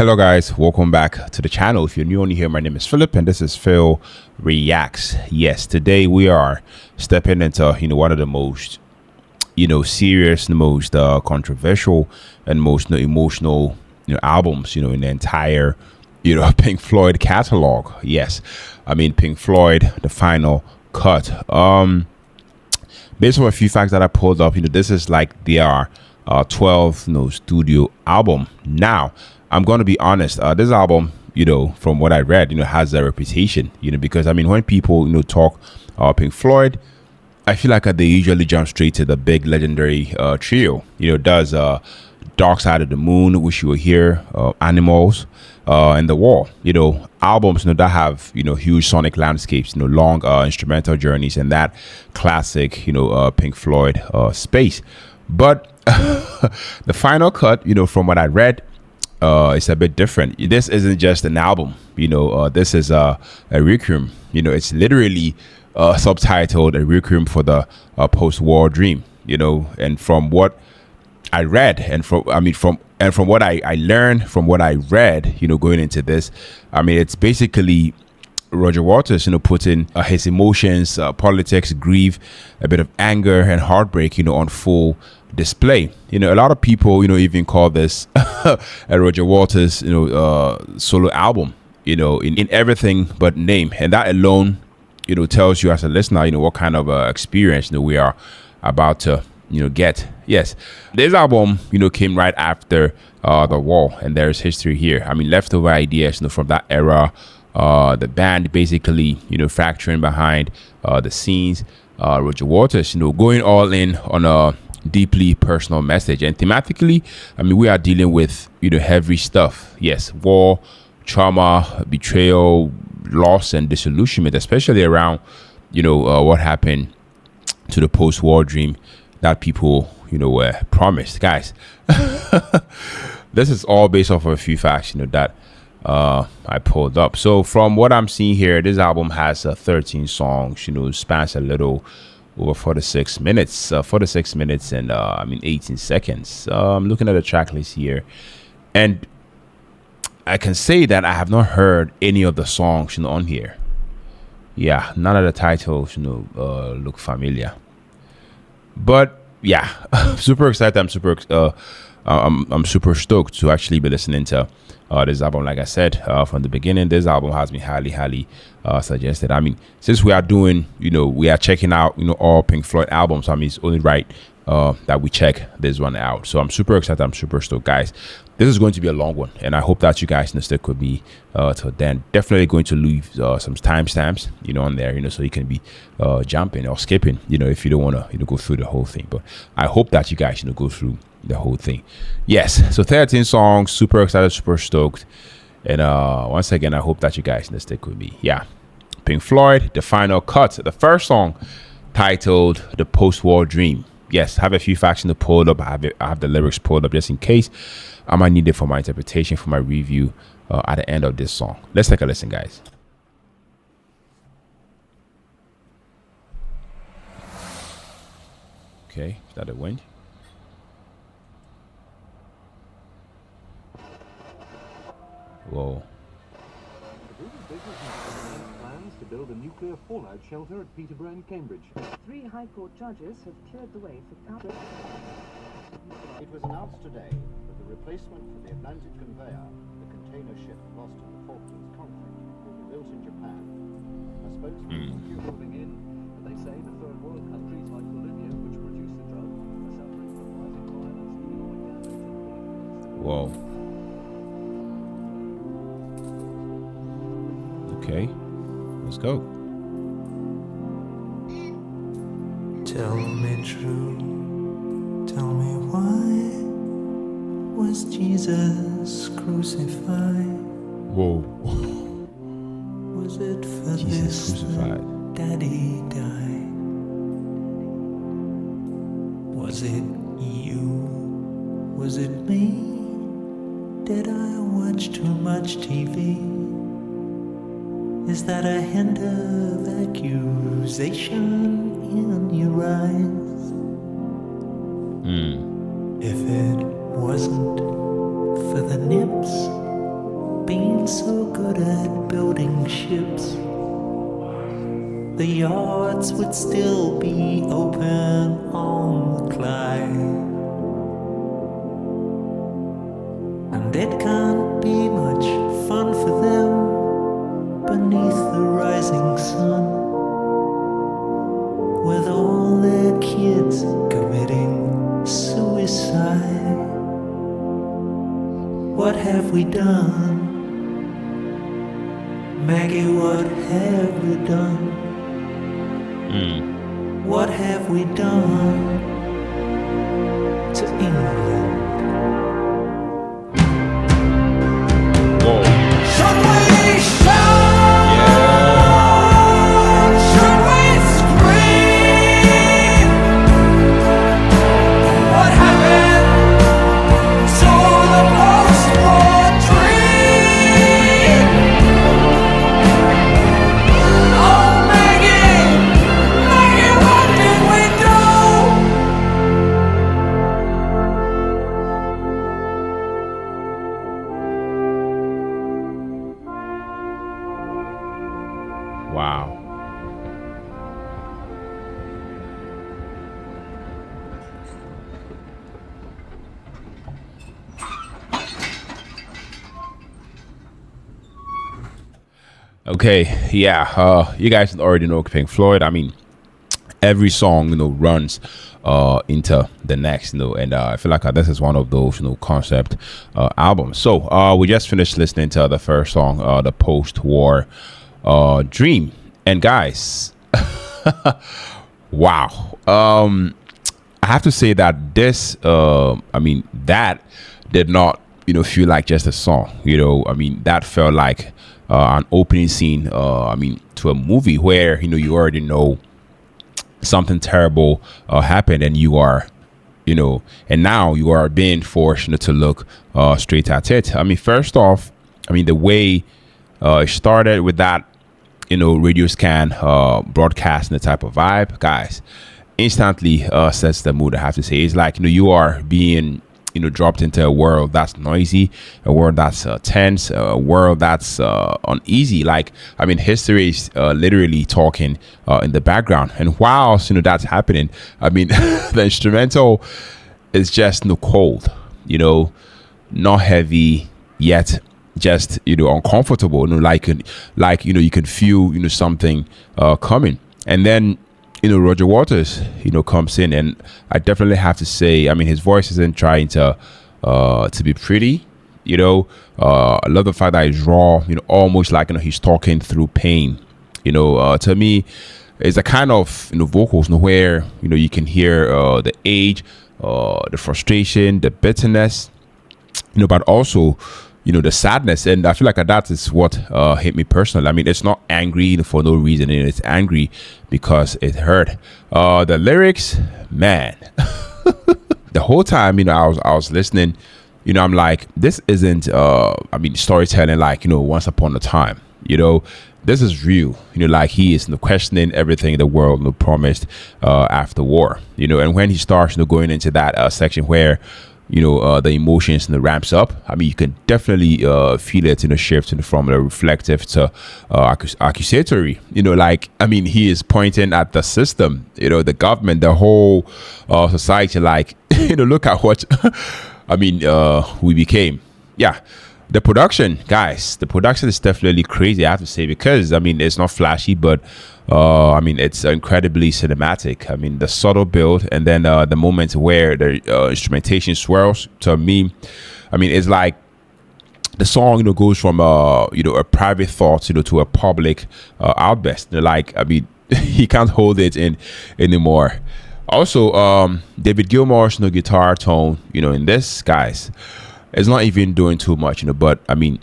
Hello guys, welcome back to the channel. If you're new on here, my name is Philip and this is Phil Reacts. Yes, today we are stepping into one of the most serious, the most controversial and most emotional albums in the entire Pink Floyd catalog. Yes, I mean Pink Floyd, the final cut. Based on a few facts that I pulled up, this is like their 12th studio album. Now I'm going to be honest, this album, from what I read, has a reputation, because I mean, when people, talk Pink Floyd, I feel like they usually jump straight to the big legendary trio, does Dark Side of the Moon, Wish You Were Here, Animals, and The Wall, albums, that have, huge sonic landscapes, long instrumental journeys and that classic, Pink Floyd space. But the final cut, from what I read, it's a bit different. This isn't just an album, this is a requiem. It's literally subtitled a requiem for the post-war dream. And from what I read, and from what I learned from what I read, going into this, I mean, it's basically Roger Waters, putting his emotions, politics, grief, a bit of anger and heartbreak, on full display. A lot of people, even call this a Roger Waters, solo album, in everything but name. And that alone, tells you as a listener, what kind of experience, we are about to, get. Yes, this album, came right after The Wall, and there's history here. I mean, leftover ideas, from that era. The band basically, fracturing behind the scenes. Roger Waters, going all in on a deeply personal message. And thematically, I mean, we are dealing with, heavy stuff. Yes, war, trauma, betrayal, loss, and disillusionment, especially around, what happened to the post-war dream that people, were promised. Guys, this is all based off of a few facts, that I pulled up. So from what I'm seeing here, this album has 13 songs, spans a little over 46 minutes and 18 seconds. I'm looking at the track list here, and I can say that I have not heard any of the songs on here. Yeah, none of the titles look familiar, but yeah, super excited. I'm super stoked to actually be listening to this album. Like I said from the beginning, this album has been highly suggested. I mean, since we are doing, we are checking out, all Pink Floyd albums, I mean, it's only right that we check this one out. So I'm super excited. I'm super stoked, guys. This is going to be a long one, and I hope that you guys stick with me till then. Definitely going to leave some timestamps, on there, so you can be jumping or skipping, if you don't want to, go through the whole thing. But I hope that you guys, go through the whole thing. Yes, so 13 songs, super excited, super stoked, and once again, I hope that you guys stick with me. Yeah, Pink Floyd, the final cut, the first song, titled The Post-War Dream. Yes, I have a few facts pulled up. I have the lyrics pulled up just in case I might need it for my interpretation, for my review at the end of this song. Let's take a listen, guys. Okay, is that the wind? Whoa. Plans to build a nuclear fallout shelter at Peterborough in Cambridge. 3 High Court judges have cleared the way for counter. It was announced today that the replacement for the Atlantic conveyor, the container ship lost in the Falklands conflict, will be built in Japan. A spokesman Moving in, and they say the third world countries like Bolivia, which produce the drug, are suffering from rising violence, economic damage, and political Whoa. Okay, let's go. Tell me true, tell me why was Jesus crucified? Whoa. Was it for Jesus this crucified. that he died? Was it you? Was it me? Did I watch too much TV? Is that a hint of accusation in your eyes? If it wasn't for the nips so good at building ships, the yards would still be open on the Clyde. And it can't be much fun for them beneath the rising sun, with all their kids committing suicide. What have we done? Maggie, what have we done? What have we done to England? Whoa. Should we shout? Should we scream? What happened to the post-war dream? Oh, Maggie, Maggie, what did we do? Wow. Okay, yeah, you guys already know Pink Floyd. I mean, every song, runs into the next, and I feel like this is one of those, concept albums. So we just finished listening to the first song, the post-war Dream. And guys, wow. I have to say that this, that did not, feel like just a song. That felt like an opening scene, to a movie where, you already know something terrible happened, and you are, and now you are being forced to look straight at it. First off, the way it started with that, radio scan broadcasting the type of vibe, guys, instantly sets the mood. I have to say, it's like, you are being dropped into a world that's noisy, a world that's tense, a world that's uneasy. Like, history is literally talking in the background, and whilst that's happening, the instrumental is just cold, not heavy yet, just uncomfortable, like you can feel something coming. And then Roger Waters comes in, and I definitely have to say, his voice isn't trying to be pretty. I love the fact that he's raw, almost like he's talking through pain. To me, it's a kind of vocals where you can hear the age, the frustration, the bitterness, but also the sadness. And I feel like that is what hit me personally. It's not angry for no reason, and it's angry because it hurt. The lyrics, man, the whole time I was listening, I'm like, this isn't storytelling like once upon a time. This is real. Like he is questioning everything the world promised after war. And when he starts going into that section where the emotions ramps up, you can definitely feel it shift from the reflective to accusatory. He is pointing at the system, the government, the whole society, like look at what we became. Yeah. The production, guys, is definitely crazy, I have to say, because it's not flashy, but it's incredibly cinematic. The subtle build, and then the moment where the instrumentation swirls, to me, it's like the song goes from a private thought to a public outburst. He can't hold it in anymore. Also, David Gilmour's guitar tone, in this, guys, it's not even doing too much, but the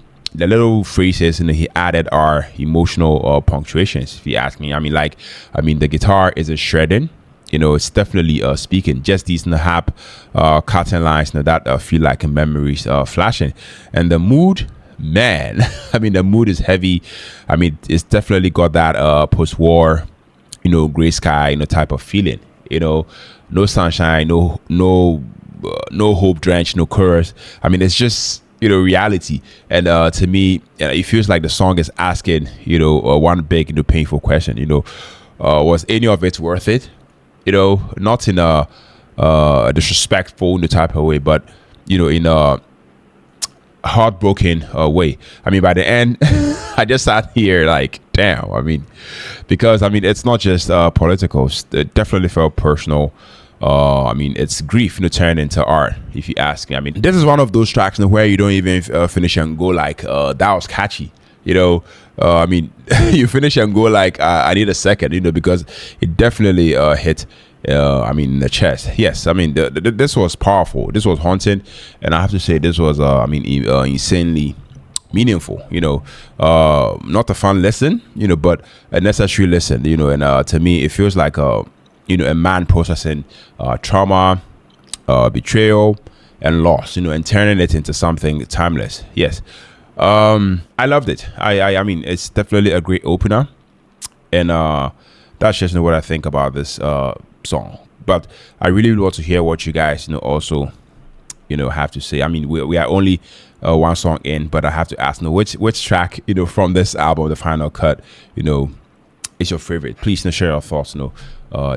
little phrases he added are emotional punctuations, if you ask me. The guitar isn't shredding, it's definitely speaking. Just these hap cutting lines that feel like memories flashing. And the mood, man, the mood is heavy. It's definitely got that post-war, gray sky, type of feeling. No sunshine, no hope drenched, no chorus. It's just reality. And to me, it feels like the song is asking, one big, painful question. Was any of it worth it? Not in a disrespectful type of way, but in a heartbroken way. I mean, by the end, I just sat here like, damn. I mean, because it's not just political. It definitely felt personal. I mean, it's grief, turned into art, if you ask me. I mean, this is one of those tracks where you don't even finish and go like, that was catchy. I mean, you finish and go like, I need a second, because it definitely hit. The chest. Yes, I mean, this was powerful. This was haunting, and I have to say, this was, insanely meaningful. Not a fun listen, but a necessary listen. And to me, it feels like a man processing trauma, betrayal, and loss. And turning it into something timeless. Yes, I loved it. I mean, it's definitely a great opener, and that's just what I think about this song. But I really want to hear what you guys also have to say. I mean, we are only one song in, but I have to ask which track from this album, the final cut, is your favorite. Please share your thoughts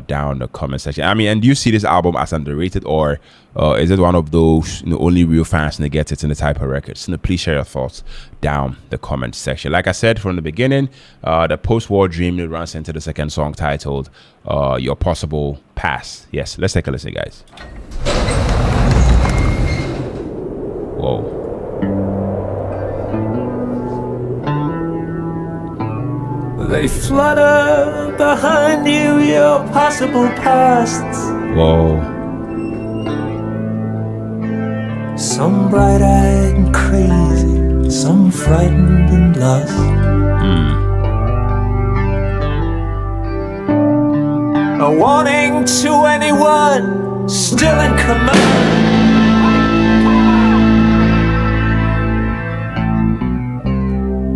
down in the comment section. I mean, and do you see this album as underrated, or is it one of those only real fans get it in the type of records? Please share your thoughts down the comment section. Like I said from the beginning, the post-war dream runs into the second song titled Your Possible Past. Yes, let's take a listen, guys. Whoa. They flutter behind you, your possible pasts. Whoa. Some bright-eyed and crazy, some frightened and lost. A warning to anyone still in command.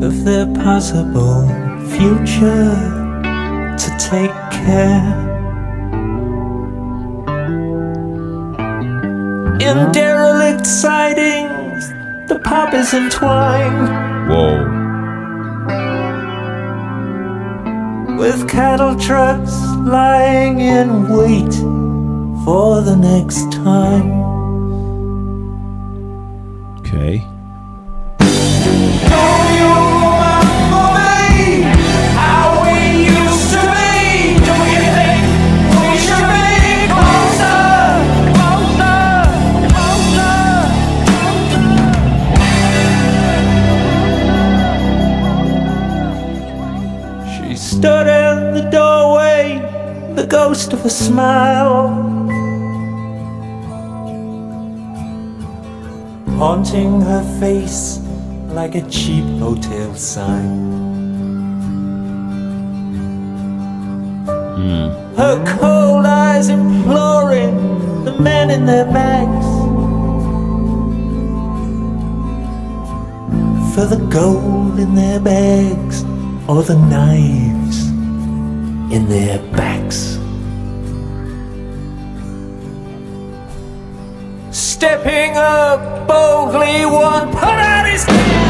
Of their possible future to take care. In derelict sidings, the pop is entwined. Whoa. With cattle trucks lying in wait for the next time. Okay. Stood in the doorway, the ghost of a smile, haunting her face like a cheap hotel sign. Her cold eyes imploring the men in their bags for the gold in their bags or the knives in their backs. Stepping up boldly, one put out his hand.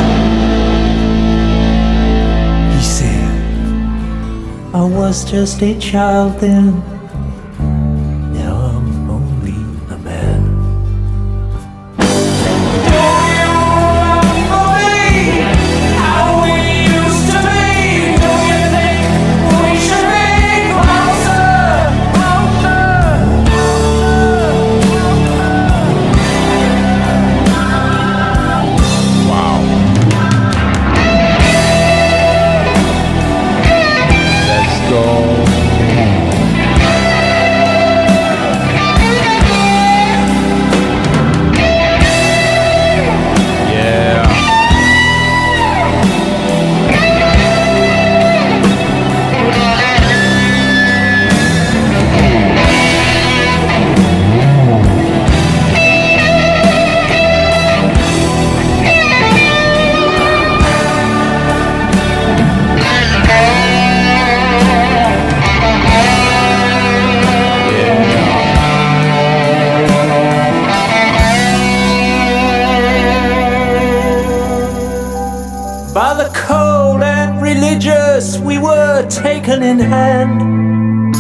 He said, I was just a child then, now I'm only a man. By the cold and religious, we were taken in hand,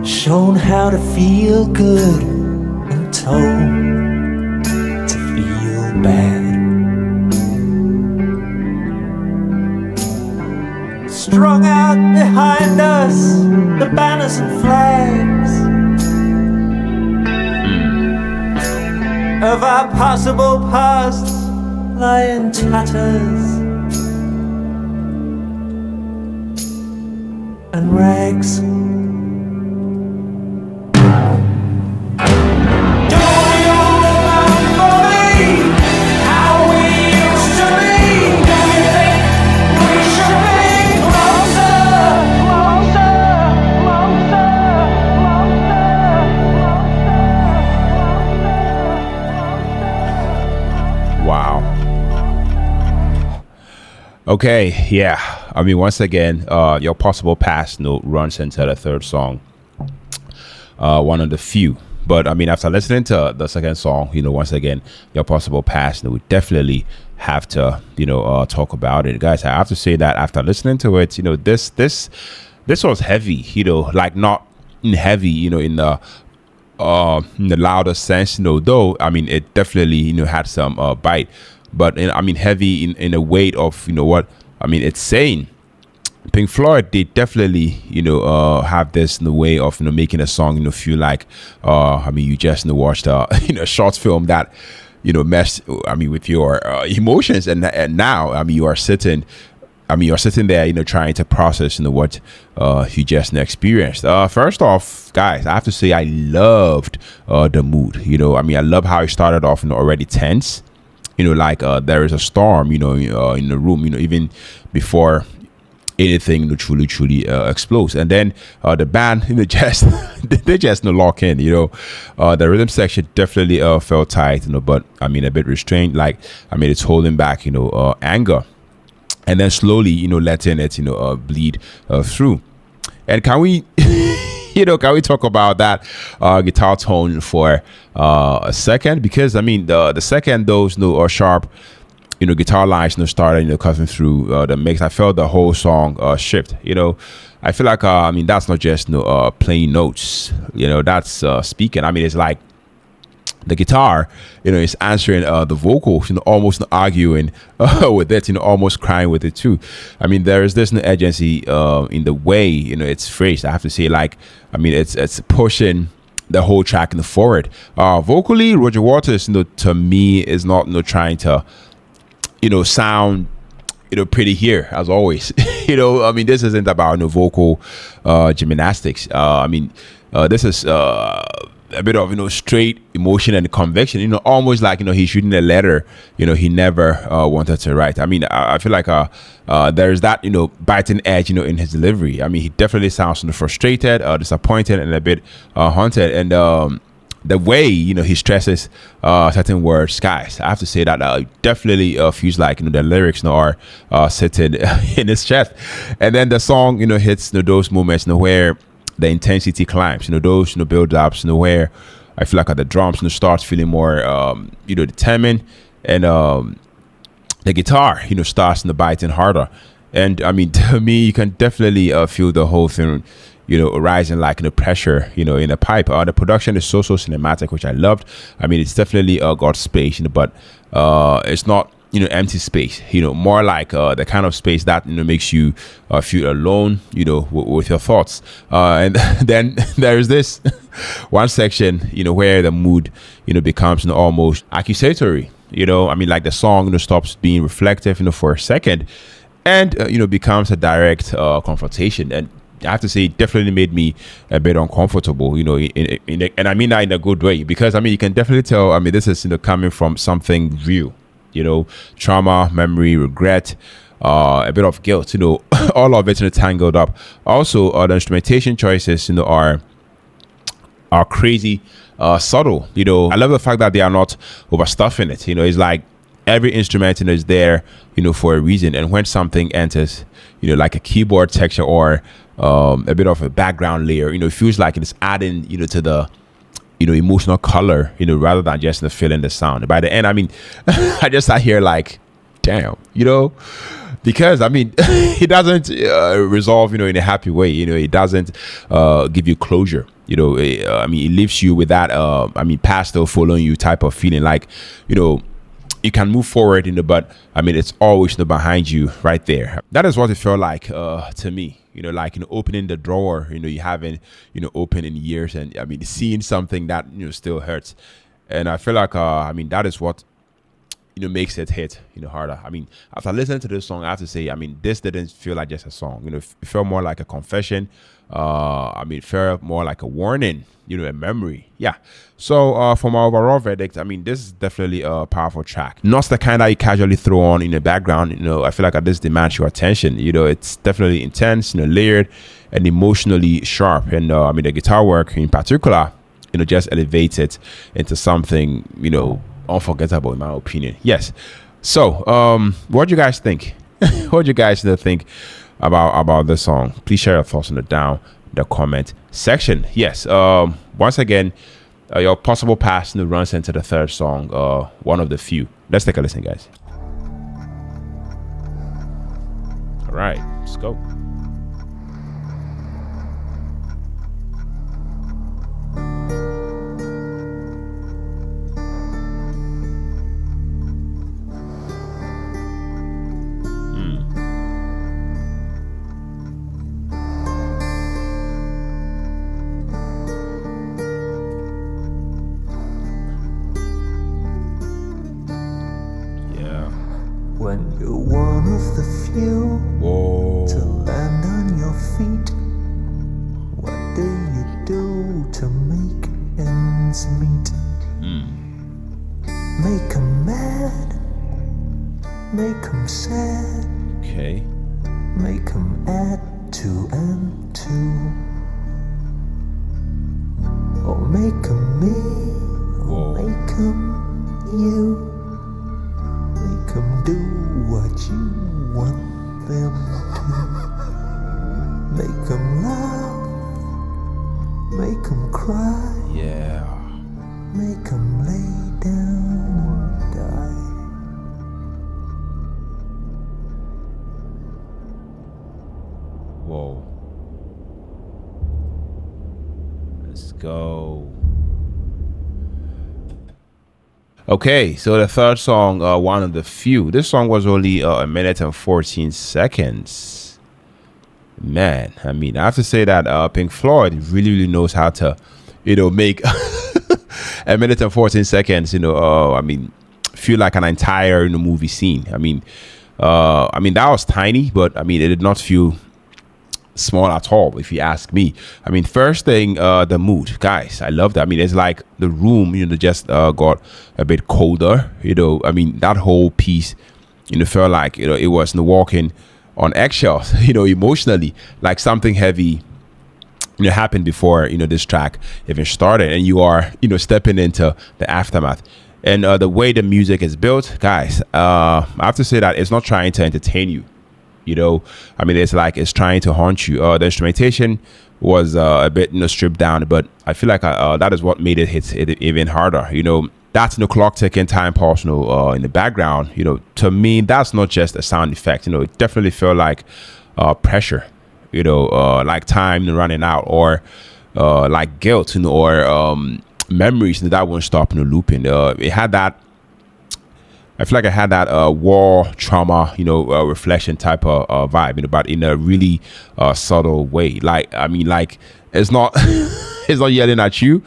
shown how to feel good and told to feel bad. Strung out behind us, the banners and flags of our possible past lie in tatters and rags. Okay, yeah. I mean, once again, your possible past note runs into the third song. One of the few. But I mean, after listening to the second song, once again, your possible past note, we definitely have to, talk about it, guys. I have to say that after listening to it, this was heavy, like not heavy, in the louder sense, though. I mean, it definitely, had some bite. But I mean, heavy in a weight of what I mean. It's saying Pink Floyd, they definitely have this in the way of making a song feel like I mean, you just watched a short film that messed with your emotions, and now I mean you're sitting there trying to process what you just experienced. First off, guys, I have to say I loved the mood. I mean, I love how it started off already tense. Like there is a storm, in the room, even before anything truly explodes. And then the band, just they just lock in. The rhythm section definitely felt tight, but I mean a bit restrained. Like I mean, it's holding back, anger, and then slowly, letting it, bleed through. And can we? Can we talk about that guitar tone for a second? Because I mean, the second those sharp, guitar lines started cutting through the mix, I felt the whole song shift. I feel like I mean that's not just playing notes. That's speaking. I mean, it's like the guitar, is answering the vocals, almost arguing with it, almost crying with it too. I mean, there is this urgency in the way it's phrased. I have to say, like, I mean, it's pushing the whole track in the forward. Vocally, Roger Waters, to me, is not trying to, sound pretty here as always. I mean, this isn't about vocal gymnastics. I mean, this is a bit of straight emotion and conviction, almost like he's shooting a letter he never wanted to write. I mean, I feel like there's that biting edge in his delivery. I mean, he definitely sounds frustrated, disappointed, and a bit haunted. And the way he stresses certain words, guys, I have to say that definitely feels like the lyrics are sitting in his chest. And then the song hits those moments where the intensity climbs, those build ups, where I feel like the drums starts feeling more determined, and the guitar starts biting harder. And I mean, to me, you can definitely feel the whole thing rising like pressure in a pipe. The production is so cinematic, which I loved. I mean, it's definitely got space, but it's not empty space, more like the kind of space that makes you feel alone with your thoughts. And then there's this one section where the mood becomes almost accusatory. I mean, like the song stops being reflective for a second, and becomes a direct confrontation. And I have to say, it definitely made me a bit uncomfortable, and I mean that in a good way, because I mean, you can definitely tell, I mean, this is coming from something real, trauma, memory, regret, a bit of guilt, all of it tangled up. Also, the instrumentation choices, are crazy, subtle. I love the fact that they are not overstuffing it. It's like every instrument is there, for a reason. And when something enters, like a keyboard texture or a bit of a background layer, it feels like it's adding, to the emotional color, rather than just feeling the sound. By the end, I mean, I just sat here like, damn, because I mean, it doesn't resolve, in a happy way. It doesn't give you closure. I mean, it leaves you with that, past still following you type of feeling, like, you can move forward, but I mean, it's always behind you right there. That is what it felt like to me. Like opening the drawer, you haven't opened in years, and I mean, seeing something that still hurts. And I feel like I mean, that is what makes it hit harder. I mean, after listening to this song, I have to say, I mean, this didn't feel like just a song. It felt more like a confession. I mean, it felt more like a warning, a memory. Yeah. So for my overall verdict, I mean, this is definitely a powerful track. Not the kind that you casually throw on in the background. I feel like this demands your attention. It's definitely intense, layered and emotionally sharp. And I mean, the guitar work in particular, just elevates it into something, unforgettable in my opinion. Yes. So what do you guys think? What do you guys think about this song? Please share your thoughts down the comment section. Yes. Once again, your possible pass runs into the third song, one of the few. Let's take a listen, guys. All right, let's go. When you're one of the few to land on your feet, what do you do to make ends meet? Make 'em mad, make 'em sad, Okay. make 'em add 2 and 2, or make 'em me, or make 'em you. Make 'em do what you want them to. Make 'em laugh, make 'em cry, Yeah. make 'em lay down and die. Whoa. Let's go. Okay, so the third song, one of the few. This song was only a minute and 14 seconds. Man, I mean, I have to say that Pink Floyd really knows how to, make a minute and 14 seconds, I mean, feel like an entire movie scene. I mean, that was tiny, but I mean, it did not feel small at all, if you ask me. I mean, first thing, the mood, guys, I love that. I mean, it's like the room, just got a bit colder. I mean, that whole piece, felt like it was walking on eggshells. Emotionally, like something heavy happened before this track even started, and you are stepping into the aftermath. And the way the music is built, guys, I have to say that it's not trying to entertain you. I mean, it's like it's trying to haunt you. The instrumentation was a bit stripped down, but I feel like that is what made it hit it even harder. That's clock ticking, time pause in the background. To me, that's not just a sound effect. It definitely felt like pressure, like time running out, or like guilt, or memories that won't stop looping. It had that. I feel like I had that war trauma, reflection type of vibe, but in a really subtle way. Like, I mean, like, it's not it's not yelling at you,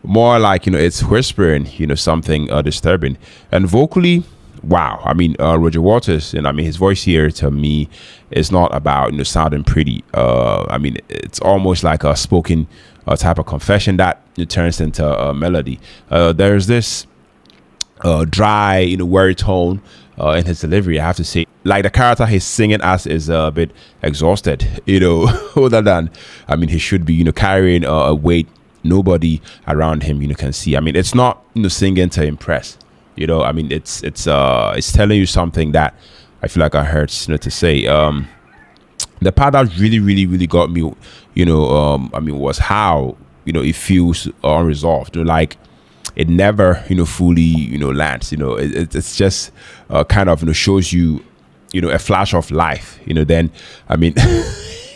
more like it's whispering, something disturbing. And vocally, wow. I mean, Roger Waters, and I mean, his voice here to me is not about sounding pretty. I mean, it's almost like a spoken type of confession that turns into a melody. There's this dry, weary tone in his delivery, I have to say. Like, the character he's singing as is a bit exhausted, other than, I mean, he should be, carrying a weight nobody around him, can see. I mean, it's not, singing to impress, I mean, it's telling you something that I feel like I heard, to say. The part that really got me, I mean, was how it feels unresolved. Like it never fully lands. It's just kind of shows you a flash of life. Then I mean.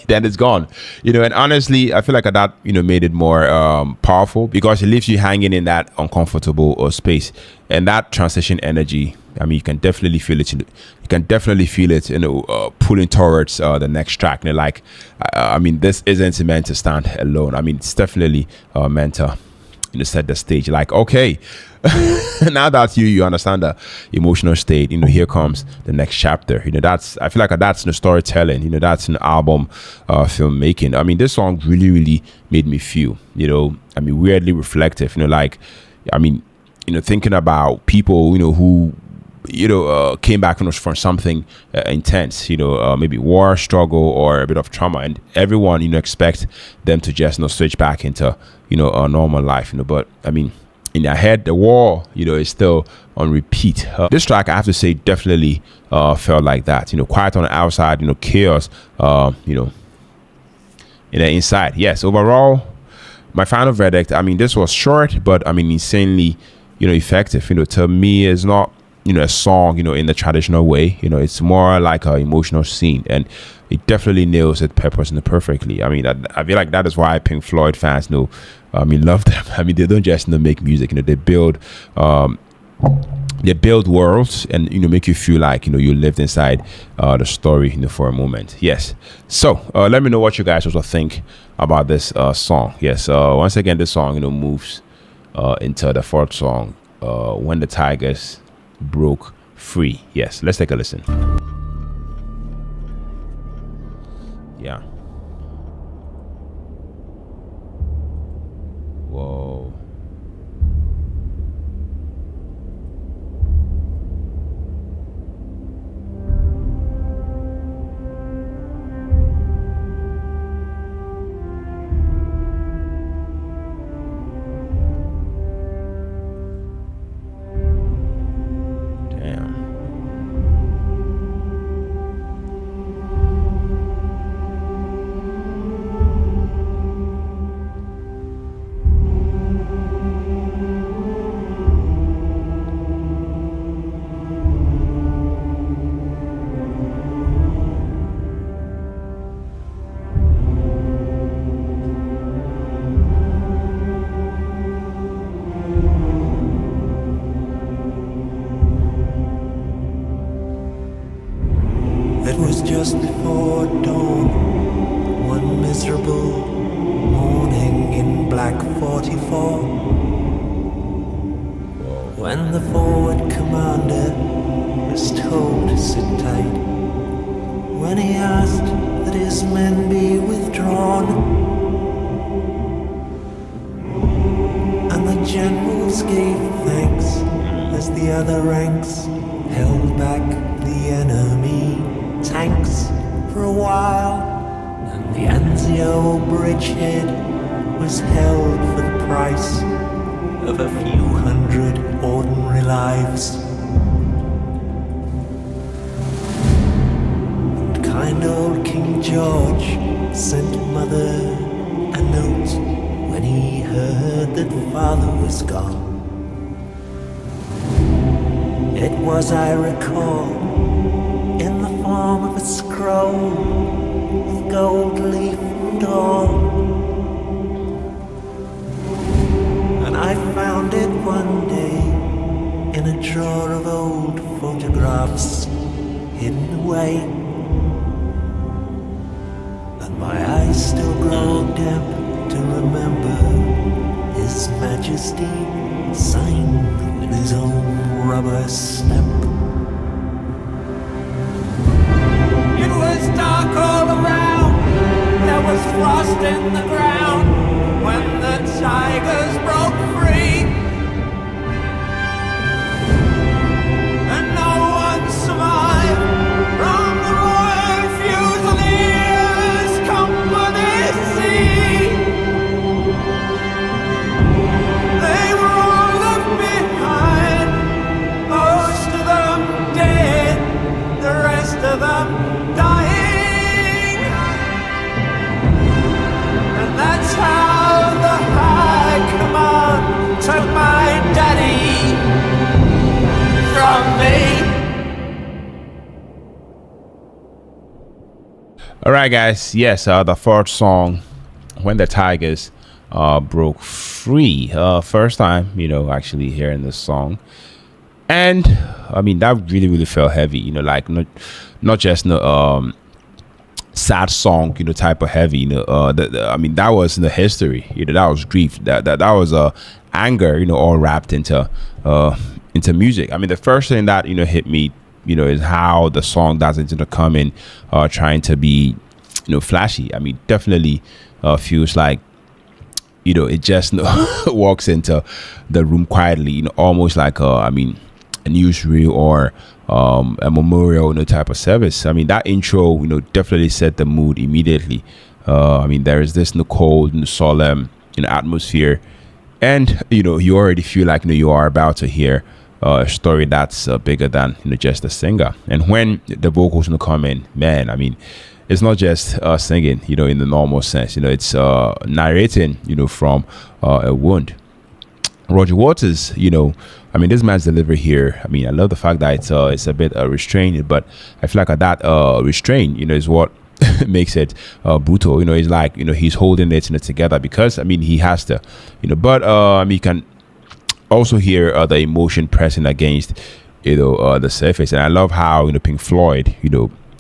Then it's gone. And honestly, I feel like that made it more powerful, because it leaves you hanging in that uncomfortable space, and that transition energy. I mean, you can definitely feel it. You can definitely feel it, pulling towards the next track. Like, I mean, this isn't meant to stand alone. I mean, it's definitely meant to set the stage. Like, okay, now that you understand the emotional state, here comes the next chapter. I feel like that's the storytelling. That's an album filmmaking. I mean, this song really made me feel. I mean, weirdly reflective. Like, I mean, thinking about people who came back from something intense, maybe war, struggle, or a bit of trauma, and everyone expect them to just switch back into a normal life. But I mean, in their head, the war is still on repeat. This track, I have to say, definitely felt like that. Quiet on the outside, chaos in the inside. Yes, overall, my final verdict, I mean, this was short, but I mean, insanely effective. To me, it's not a song in the traditional way. It's more like an emotional scene, and it definitely nails it perfectly. I mean, I feel like that is why Pink Floyd fans love them. I mean, they don't just make music. They build worlds and make you feel like you lived inside the story for a moment. Yes. So let me know what you guys also think about this song. Yes. Once again, this song moves into the fourth song, When the Tigers Broke Free. Yes, let's take a listen. Yeah. Whoa. Just before dawn, one miserable morning in black 44, when the forward commander was told to sit tight, when he asked that his men be withdrawn, and the generals gave thanks as the other ranks held back the enemy tanks for a while, and the Anzio bridgehead was held for the price of a few hundred ordinary lives. And kind old King George sent Mother a note when he heard that Father was gone. It was, I recall, in the form of a scroll with gold leaf and all. And I found it one day in a drawer of old photographs hidden away, and my eyes still grow damp to remember His Majesty signed with his own rubber stamp. It was dark all around, there was frost in the ground, when the tigers broke free. And no one survived from the Royal Fusiliers Company C. They were all left behind, most of them dead, the rest of them dying. And that's how the All right, guys. Yes, the fourth song, When the Tigers Broke Free. First time, actually hearing this song. And I mean, that really, really felt heavy, like not just sad song, type of heavy, I mean, that was in the history, that was grief, that was anger, all wrapped into music. I mean, the first thing that hit me, is how the song doesn't come in trying to be flashy. I mean, definitely feels like it just walks into the room quietly, almost like a newsreel or a memorial type of service. I mean, that intro definitely set the mood immediately. I mean, there is this cold and solemn atmosphere, and you already feel like you are about to hear a story that's bigger than just the singer. And when the vocals come in, man, I mean, it's not just singing in the normal sense. It's narrating from a wound. Roger Waters, I mean, this man's delivery here, I mean, I love the fact that it's a bit restrained, but I feel like that restraint, is what makes it brutal. It's like, he's holding it together because, I mean, he has to, but I mean, you can also hear the emotion pressing against, the surface. And I love how, Pink Floyd,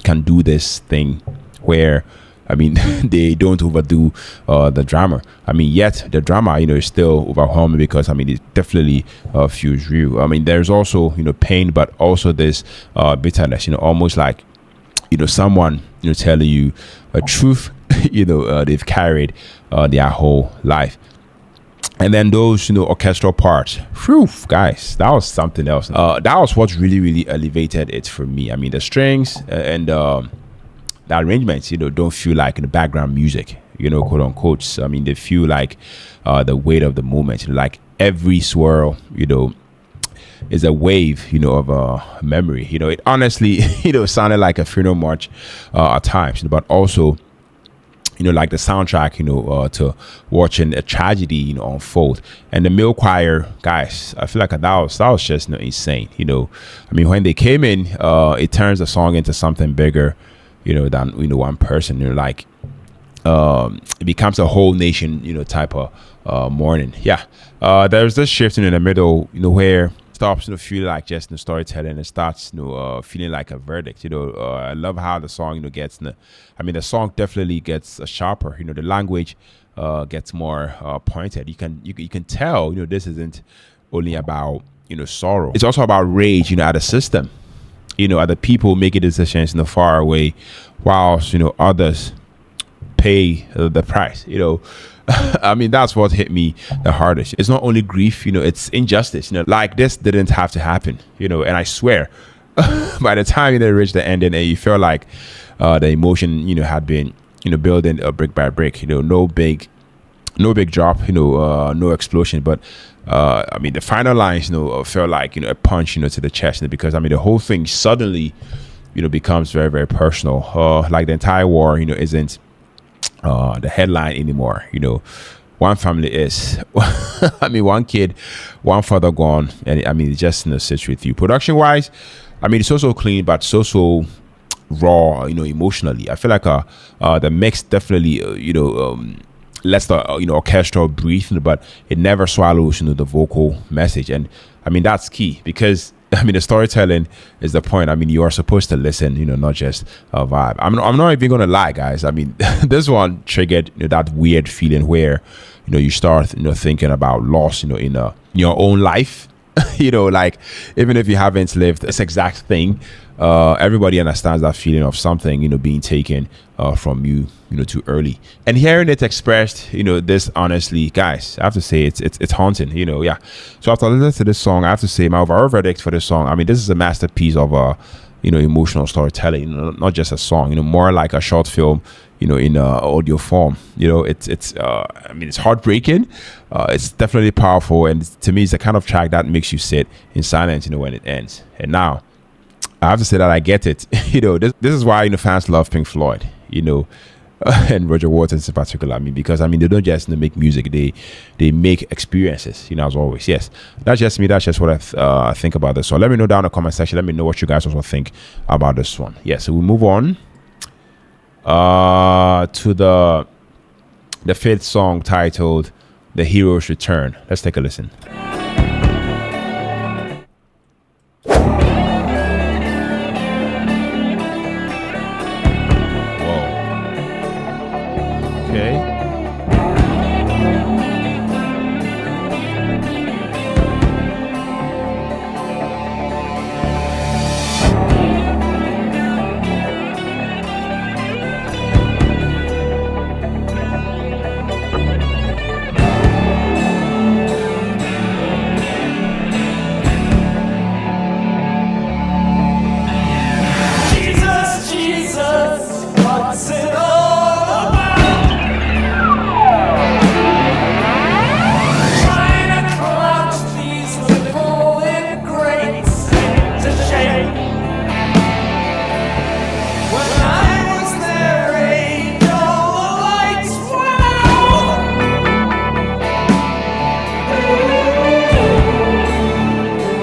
can do this thing where, I mean, they don't overdo the drama. I mean, yet the drama, is still overwhelming because, I mean, it definitely feels real. I mean, there's also, pain, but also this bitterness, almost like, someone, telling you a truth, they've carried their whole life. And then those, orchestral parts, whew, guys, that was something else. That was what really, really elevated it for me. I mean, the strings and the arrangements, don't feel like the background music, quote unquote. I mean, they feel like the weight of the moment. Like every swirl, is a wave, of a memory. It honestly, sounded like a funeral march at times, but also, like the soundtrack, to watching a tragedy, unfold. And the male choir, guys, I feel like that was just insane. I mean, when they came in, it turns the song into something bigger, than one person. Like it becomes a whole nation, type of mourning. Yeah, there's this shift in the middle, where stops feel like just storytelling and starts feeling like a verdict. I love how the song gets I mean, the song definitely gets sharper. The language gets more pointed. You can tell this isn't only about sorrow. It's also about rage at the system, at the people making decisions far away, whilst others pay the price. I mean, that's what hit me the hardest. It's not only grief, it's injustice. Like this didn't have to happen. And I swear, by the time they reached the ending, and you feel like the emotion had been building brick by brick. No big drop. No explosion, but I mean, the final lines felt like a punch to the chest, because I mean, the whole thing suddenly becomes very, very personal. Like the entire war isn't the headline anymore. One family is I mean, one kid, one father gone, and I mean, it just sits with you. Production wise, I mean, it's also clean, but so raw, emotionally. I feel like the mix definitely lets the orchestral breathe, but it never swallows the vocal message. And I mean, that's key, because I mean, the storytelling is the point. I mean, you are supposed to listen, not just vibe. I'm not even gonna lie, guys. I mean, this one triggered that weird feeling where you start thinking about loss in your own life. Like, even if you haven't lived this exact thing, everybody understands that feeling of something being taken from you too early. And hearing it expressed, this, honestly, guys, I have to say it's haunting. Yeah. So after listening to this song, I have to say my overall verdict for this song, I mean, this is a masterpiece of emotional storytelling, not just a song, more like a short film, in audio form. It's I mean, it's heartbreaking. It's definitely powerful, and to me, it's the kind of track that makes you sit in silence, when it ends. And now, I have to say that I get it. This is why fans love Pink Floyd. And Roger Waters in particular. I mean, because I mean, they don't just make music; they make experiences. As always. Yes, that's just me. That's just what I think about this. So let me know down in the comment section. Let me know what you guys also think about this one. Yeah. So we move on. to the fifth song titled "The Hero's Return." Let's take a listen. Okay. Jesus, Jesus, what's it all about? Trying to collapse these little ingrates into shape. When I was their age, all the lights went out.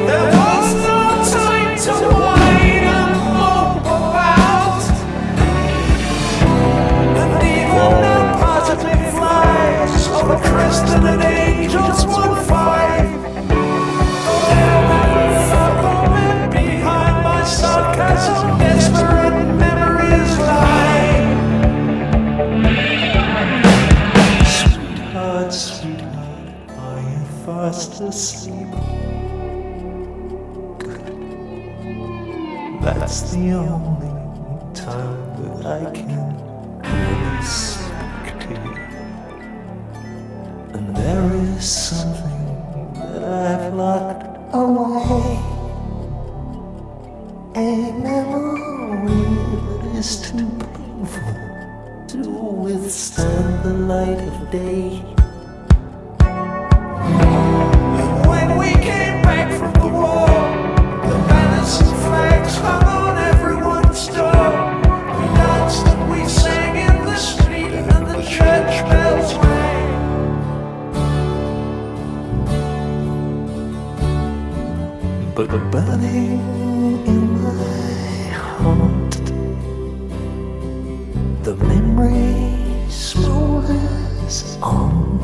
There was no time to whine and mope about. And even the positive flies of the Christian angels would fight. They'll never follow behind my sarcasm, desperate memories lie. Sweetheart, sweetheart, are you fast asleep? That's the only time that I can really speak to you. And there is something that I've locked away. A memory that is too painful to withstand the light of day. When we came back from the war, the banners and flags hung on everyone's door. We danced and we sang in the street, and the church bells rang. But burning in my heart, the memory smolders on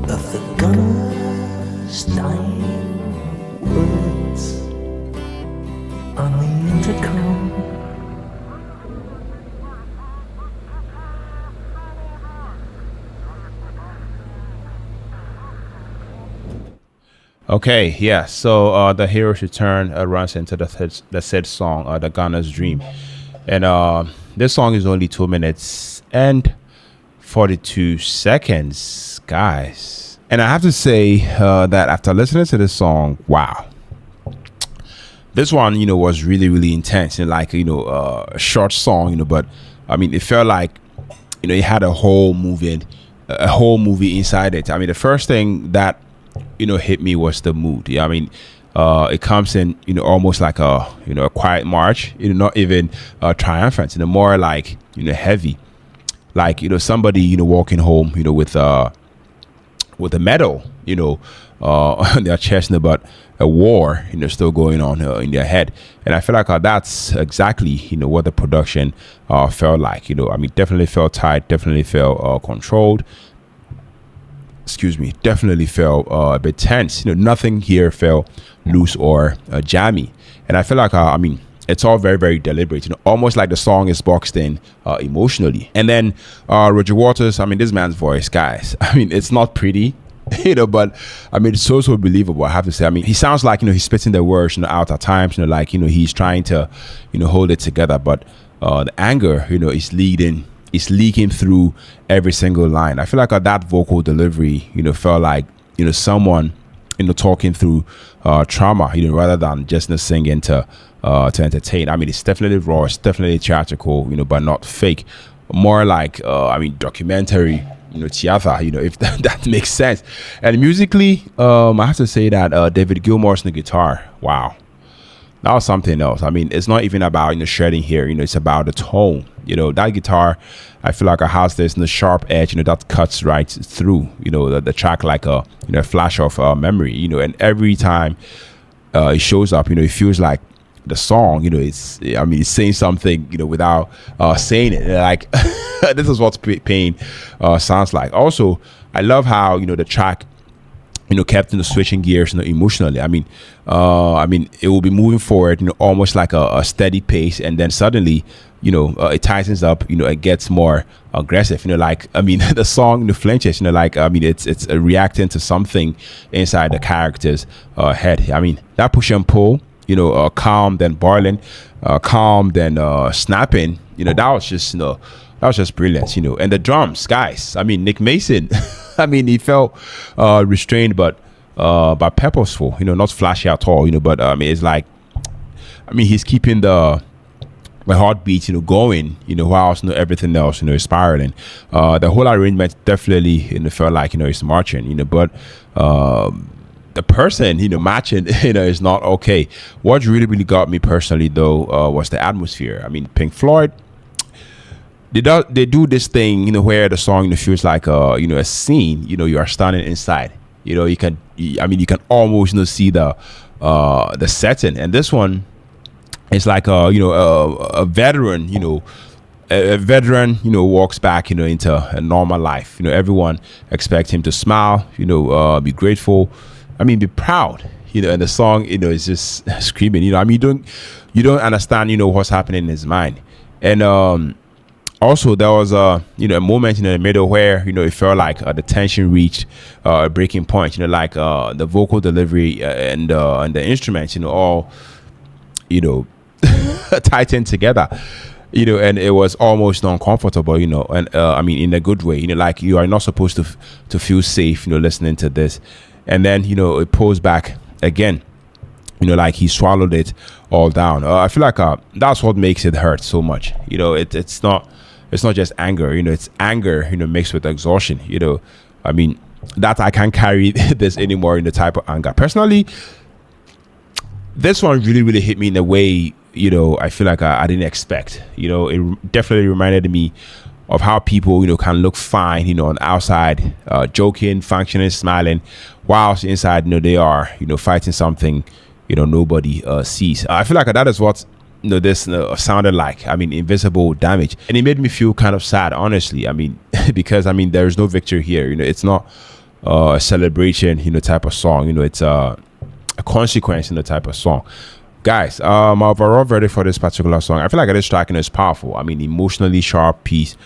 of the gunner's dying words on the intercom. Okay, yeah. So the Hero's Return runs into the said song, "The Gunner's Dream," and this song is only 2 minutes and 42 seconds, guys. And I have to say that after listening to this song, wow, this one, was really, really intense and like, a short song, but I mean, it felt like, it had a whole movie inside it. I mean, the first thing that hit me was the mood. Yeah, I mean, it comes in, almost like a quiet march. Not even triumphant. More like heavy, like somebody walking home, with a medal, on their chest, but a war, still going on in their head. And I feel like that's exactly what the production felt like. I mean, definitely felt tight, definitely felt controlled. Excuse me, definitely felt a bit tense. Nothing here felt loose or jammy. And I feel like I mean, it's all very, very deliberate. Almost like the song is boxed in emotionally. And then Roger Waters, I mean, this man's voice, guys, I mean, it's not pretty, but I mean, it's so believable, I have to say. I mean, he sounds like he's spitting the words out at times, like he's trying to hold it together, but the anger is leaking through every single line. I feel like that vocal delivery felt like someone talking through trauma, rather than just singing to entertain. I mean, it's definitely raw, it's definitely theatrical, but not fake. More like I mean, documentary, theater, if that makes sense. And musically, I have to say that David Gilmour's the guitar, wow, that was something else. I mean, it's not even about shredding here, it's about the tone. That guitar, I feel like it has this sharp edge, that cuts right through the track, like a flash of memory, and every time it shows up, it feels like the song, it's saying something, without saying it. Like this is what pain sounds like. Also, I love how the track kept switching gears, emotionally. It will be moving forward, almost like a steady pace, and then suddenly, it tightens up, it gets more aggressive. The song, flinches, it's reacting to something inside the character's head. That push and pull, calm then boiling, calm then snapping. That was just brilliant. And the drums, guys. Nick Mason. He felt restrained, but purposeful. Not flashy at all. But it's like, he's keeping the heartbeat, going. Whilst everything else, is spiraling. The whole arrangement definitely, felt like it's marching. But the person, matching, is not okay. What really got me personally though was the atmosphere. Pink Floyd. They do this thing, where the song feels like a scene. You are standing inside. You can almost see the setting. And this one is like a veteran. A veteran walks back into a normal life. Everyone expects him to smile. Be grateful. Be proud. And the song is just screaming. You don't understand what's happening in his mind. And also, there was a moment in the middle where it felt like the tension reached a breaking point. Like the vocal delivery and the instruments, all tightened together. And it was almost uncomfortable. And in a good way. Like you are not supposed to feel safe. Listening to this, and then it pulls back again. Like he swallowed it all down. I feel like that's what makes it hurt so much. It's not just anger, it's anger, mixed with exhaustion. That I can't carry this anymore in the type of anger. Personally, this one really hit me in a way, I feel like I didn't expect. It definitely reminded me of how people, can look fine, on the outside, joking, functioning, smiling, whilst inside, they are, fighting something, nobody sees. I feel like that is what this sounded like. Invisible damage, and it made me feel kind of sad, honestly. Because there is no victory here. It's not a celebration, type of song. It's a consequence, type of song. Guys, my overall verdict for this particular song, I feel like this track is powerful. Emotionally sharp piece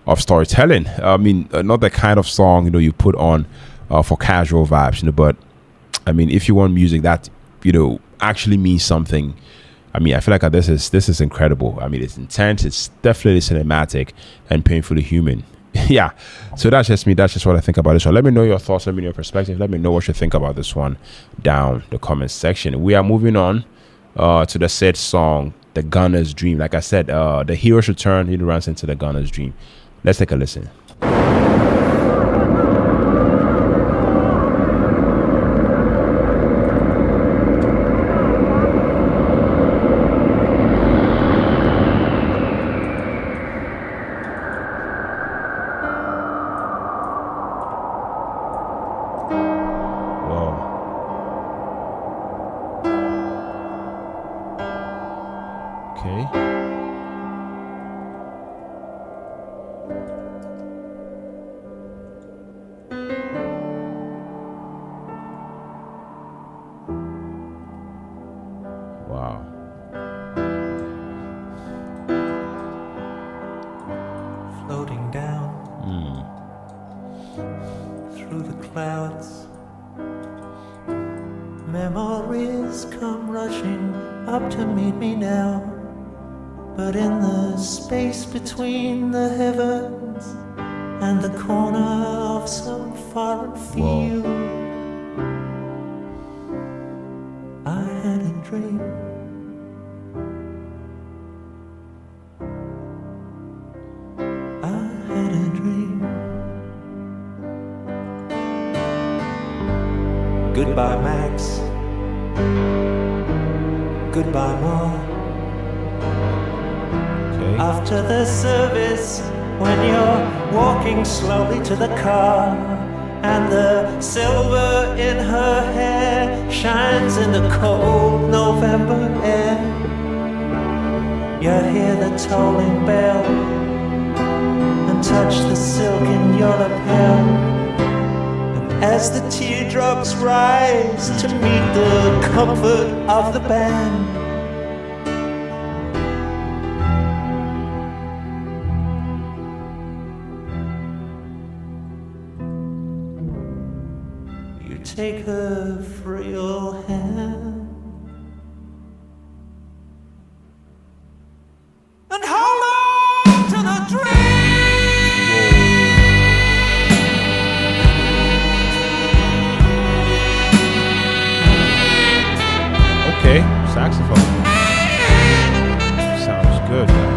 of storytelling. Not the kind of song you put on for casual vibes. But if you want music that actually means something. I feel like this is incredible. It's intense. It's definitely cinematic and painfully human. Yeah. So that's just me. That's just what I think about this one. Let me know your thoughts. Let me know your perspective. Let me know what you think about this one down the comment section. We are moving on to the said song, The Gunner's Dream. Like I said, the hero's return. He runs into the gunner's dream. Let's take a listen. Floating down through the clouds, memories come rushing up to meet me now. But in the space between the heavens and the corner of some foreign field, I had a dream. Goodbye, Max. Goodbye, Mom. Okay. After the service, when you're walking slowly to the car, and the silver in her hair shines in the cold November air, the tolling bell and touch the silk in your lapel. And as the teardrops rise to meet the comfort of the band, you take her frail hand and hold on to the dream. Okay, saxophone. Sounds good, guys.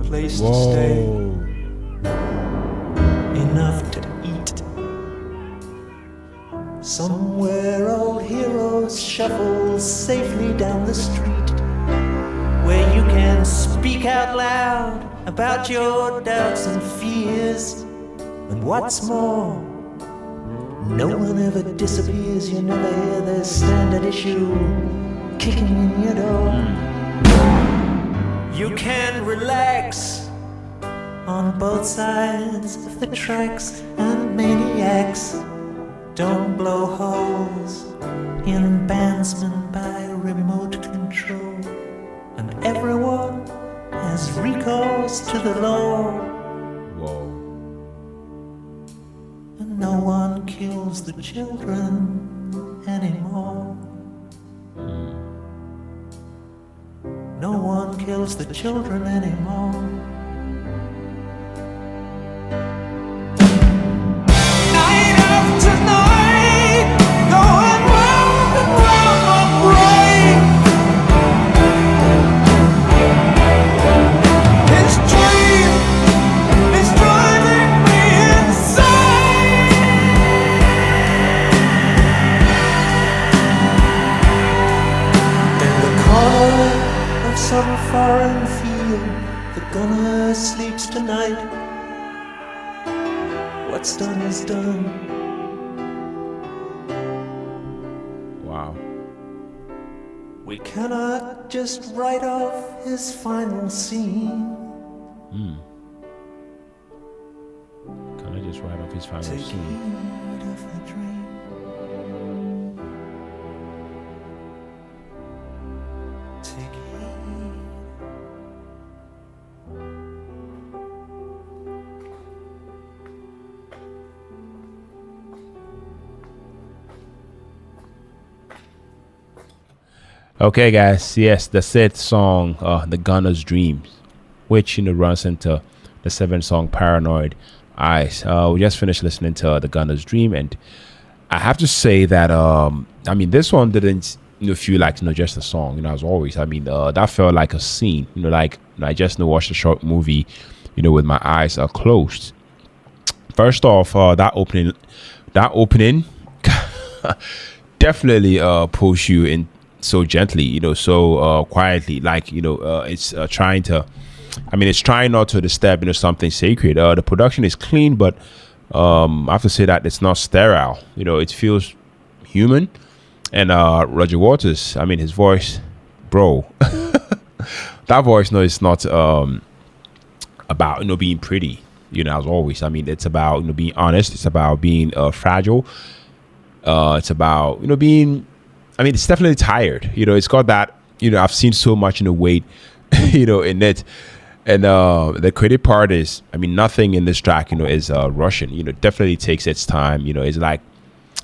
Place to stay, enough to eat. Somewhere old heroes shuffle safely down the street, where you can speak out loud about your doubts and fears. And what's more, no one ever disappears. You never hear the standard issue kicking in your door. You can relax on both sides of the tracks, and maniacs don't blow holes in bandsmen by remote control. And everyone has recourse to the law. Whoa. And no one kills the children anymore. No one kills the children anymore. Night after night, going round and round my brain. This dream is driving me insane. In the corner of some foreign field, the gunner sleeps tonight. What's done is done. Wow. We cannot just write off his final scene. Can I just write off his final Take scene? heed of the dream. Take heed. Okay, guys. Yes, the said song, "The Gunner's Dreams," which runs into the 7th song, "Paranoid Eyes." We just finished listening to "The Gunner's Dream," and I have to say that I mean, this one didn't feel like just a song. As always, I mean, that felt like a scene. Like I just watched a short movie, with my eyes closed. First off, that opening definitely pulls you in so gently, so quietly, like it's trying to, it's trying not to disturb something sacred. The production is clean, but I have to say that it's not sterile. It feels human. And Roger Waters, his voice, bro, that voice, it's not about being pretty, as always. It's about being honest. It's about being fragile. It's about being, it's definitely tired. It's got that, I've seen so much weight in it. And the credit part is, nothing in this track is Russian. It definitely takes its time. It's like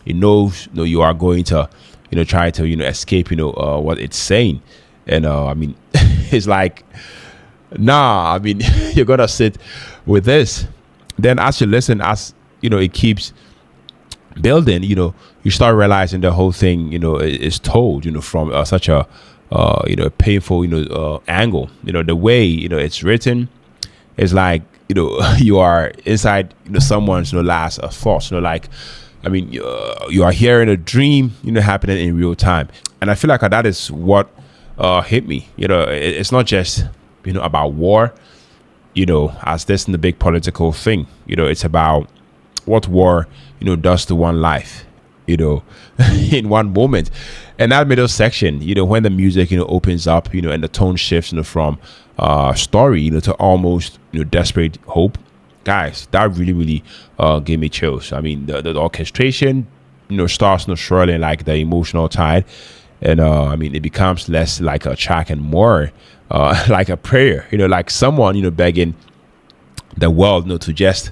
it knows you are going to try to escape what it's saying. And it's like, nah, you're gonna sit with this. then as you listen, as it keeps building, you start realizing the whole thing, is told, from such a painful, angle. The way, it's written is like, you are inside, someone's, last thoughts, like, I mean, you are hearing a dream, happening in real time. And I feel like that is what hit me. It's not just, about war, as this in the big political thing. It's about what war, does to one life, in one moment. And that middle section, when the music, opens up, and the tone shifts, from story, to almost, desperate hope. Guys, that really, really gave me chills. I mean, the orchestration, starts, swirling like the emotional tide. And I mean, it becomes less like a track and more like a prayer, like someone, begging the world, to just,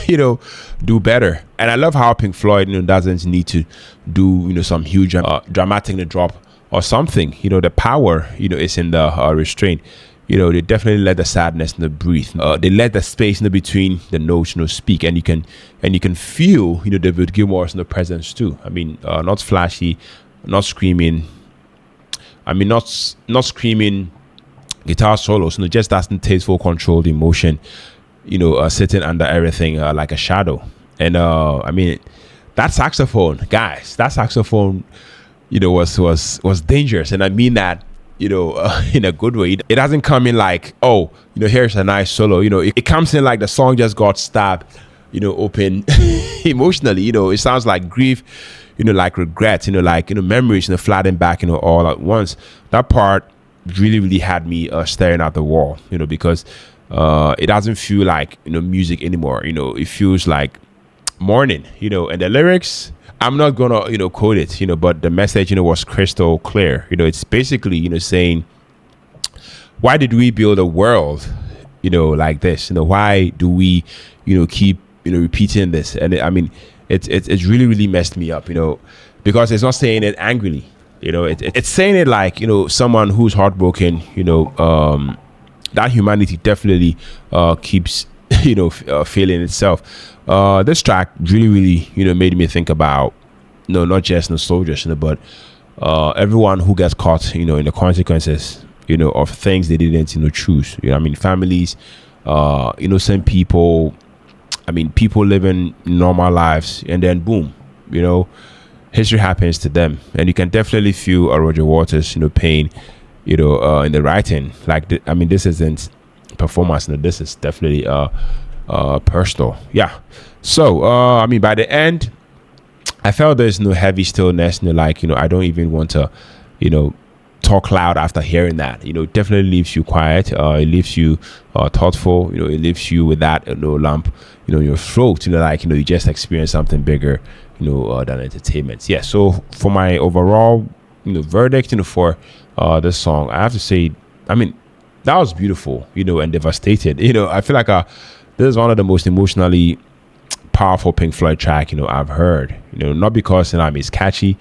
do better. And I love how Pink Floyd, doesn't need to do, some huge dramatic drop or something. The power, is in the restraint. They definitely let the sadness breathe. They let the space between the notes speak, and you can feel David Gilmour's presence too. I mean, not flashy, not screaming. I mean, not screaming guitar solos. Just that tasteful, controlled emotion. Sitting under everything like a shadow. And I mean, that saxophone, guys. That saxophone, was dangerous, and I mean that. In a good way. It doesn't come in like, oh, here's a nice solo. It comes in like the song just got stabbed, open emotionally. It sounds like grief, like regret, like, memories, flattened back, all at once. That part really, really had me staring at the wall, because it doesn't feel like, music anymore. It feels like mourning, and the lyrics, I'm not gonna, quote it, but the message, was crystal clear. It's basically, saying, why did we build a world, like this? Why do we, keep, repeating this? And I mean, it's really, really messed me up, because it's not saying it angrily, it's saying it like, someone who's heartbroken, that humanity definitely keeps, feeling itself. This track really, really, made me think about, not just the soldiers, but everyone who gets caught, in the consequences, of things they didn't, choose. I mean, families, innocent people. I mean, people living normal lives, and then boom, history happens to them, and you can definitely feel Roger Waters, pain, in the writing. Like, I mean, this isn't performance. This is definitely personal. Yeah. So I mean, by the end, I felt there's no heavy stillness. Like, I don't even want to, talk loud after hearing that. It definitely leaves you quiet. It leaves you thoughtful. It leaves you with that lump, in your throat. Like, you just experienced something bigger, than entertainment. Yeah. So for my overall, verdict, for this song, I have to say, I mean, that was beautiful, and devastated. I feel like this is one of the most emotionally powerful Pink Floyd track, I've heard. Not because I mean, it's catchy.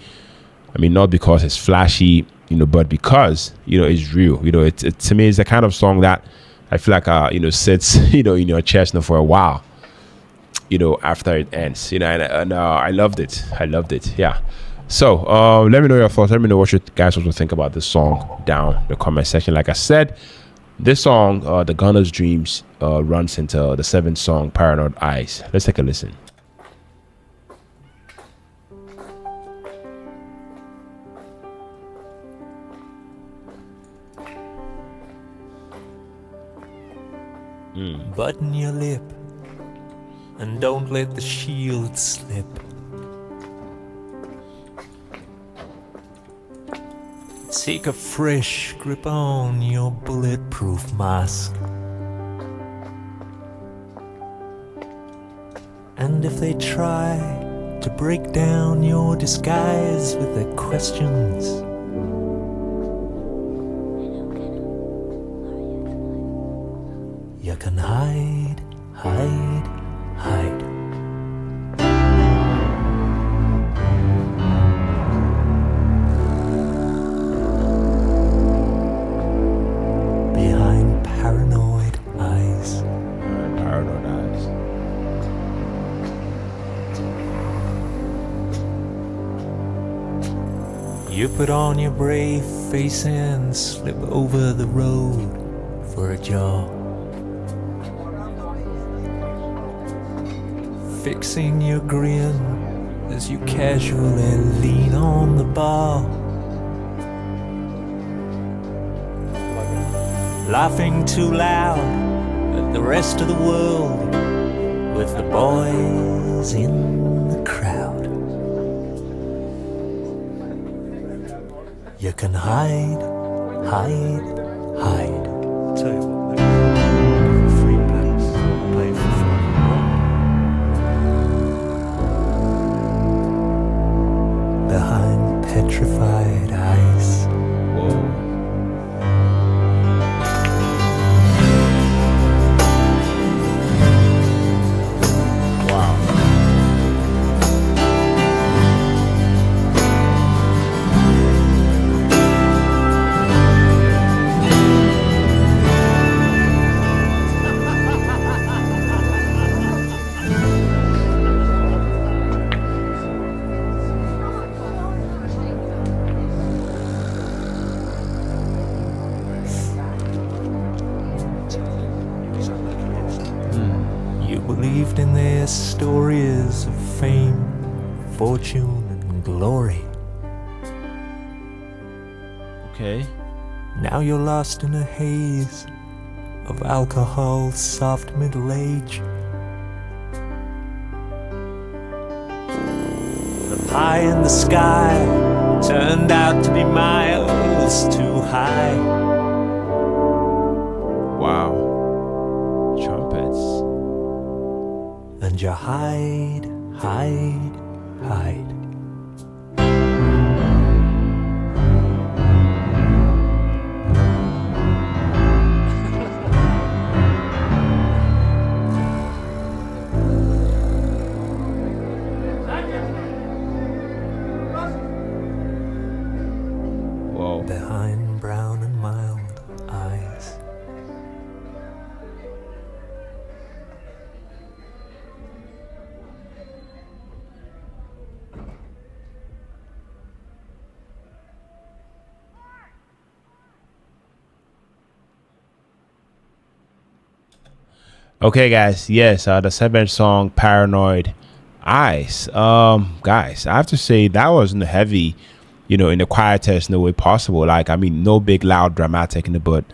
I mean, not because it's flashy, but because it's real. It's to me, it's the kind of song that I feel like sits in your chest for a while. After it ends. And I loved it. Yeah. So let me know your thoughts. Let me know what you guys also think about this song down the comment section. Like I said, this song, The Gunner's Dreams, runs into the 7th song, Paranoid Eyes. Let's take a listen. Button your lip and don't let the shield slip. Take a fresh grip on your bulletproof mask. And if they try to break down your disguise with their questions, you can hide, hide, hide. Behind paranoid eyes. Paranoid Eyes. You put on your brave face and slip over the road for a jog. Fixing your grin as you casually lean on the bar. Laughing too loud at the rest of the world with the boys in the crowd. You can hide, hide, hide. Tell you what, mate. Free place. Pay for fun. Behind petrified ice. Whoa. Believed in their stories of fame, fortune, and glory. Okay. Now you're lost in a haze of alcohol, soft middle age. The pie in the sky turned out to be miles too high. Wow. Trumpets. And you hide, hide, hide. Whoa. Behind brown and mild eyes. Okay, guys. Yes, the seventh song, Paranoid Eyes. Guys, I have to say that was in the heavy, in the quietest no way possible. Like, I mean, no big, loud, dramatic in the but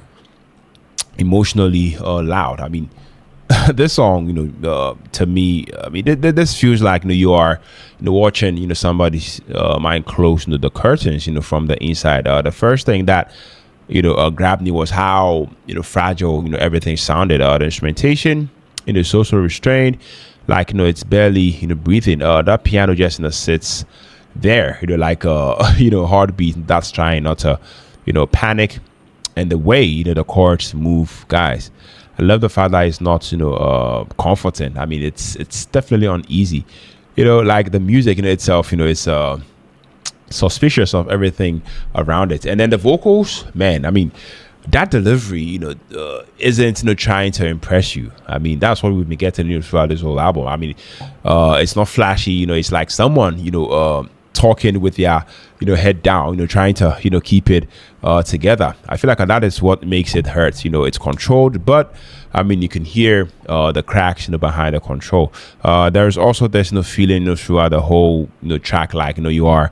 emotionally loud. I mean, this song, to me, I mean, this feels like you are, watching, somebody's mind close the curtains, from the inside. The first thing that grabbed me was how fragile everything sounded. The instrumentation so restrained, like it's barely breathing. That piano just sits there, like a heartbeat that's trying not to panic. And the way the chords move, guys, I love the fact that it's not comforting. I mean, it's definitely uneasy. Like the music in itself, it's suspicious of everything around it. And then the vocals, man, I mean, that delivery isn't trying to impress you. I mean, that's what we've been getting throughout this whole album. I mean, it's not flashy. It's like someone talking with their head down, trying to keep it together. I feel like that is what makes it hurt. It's controlled, but I mean, you can hear the cracks behind the control. There's also this feeling throughout the whole track, like you are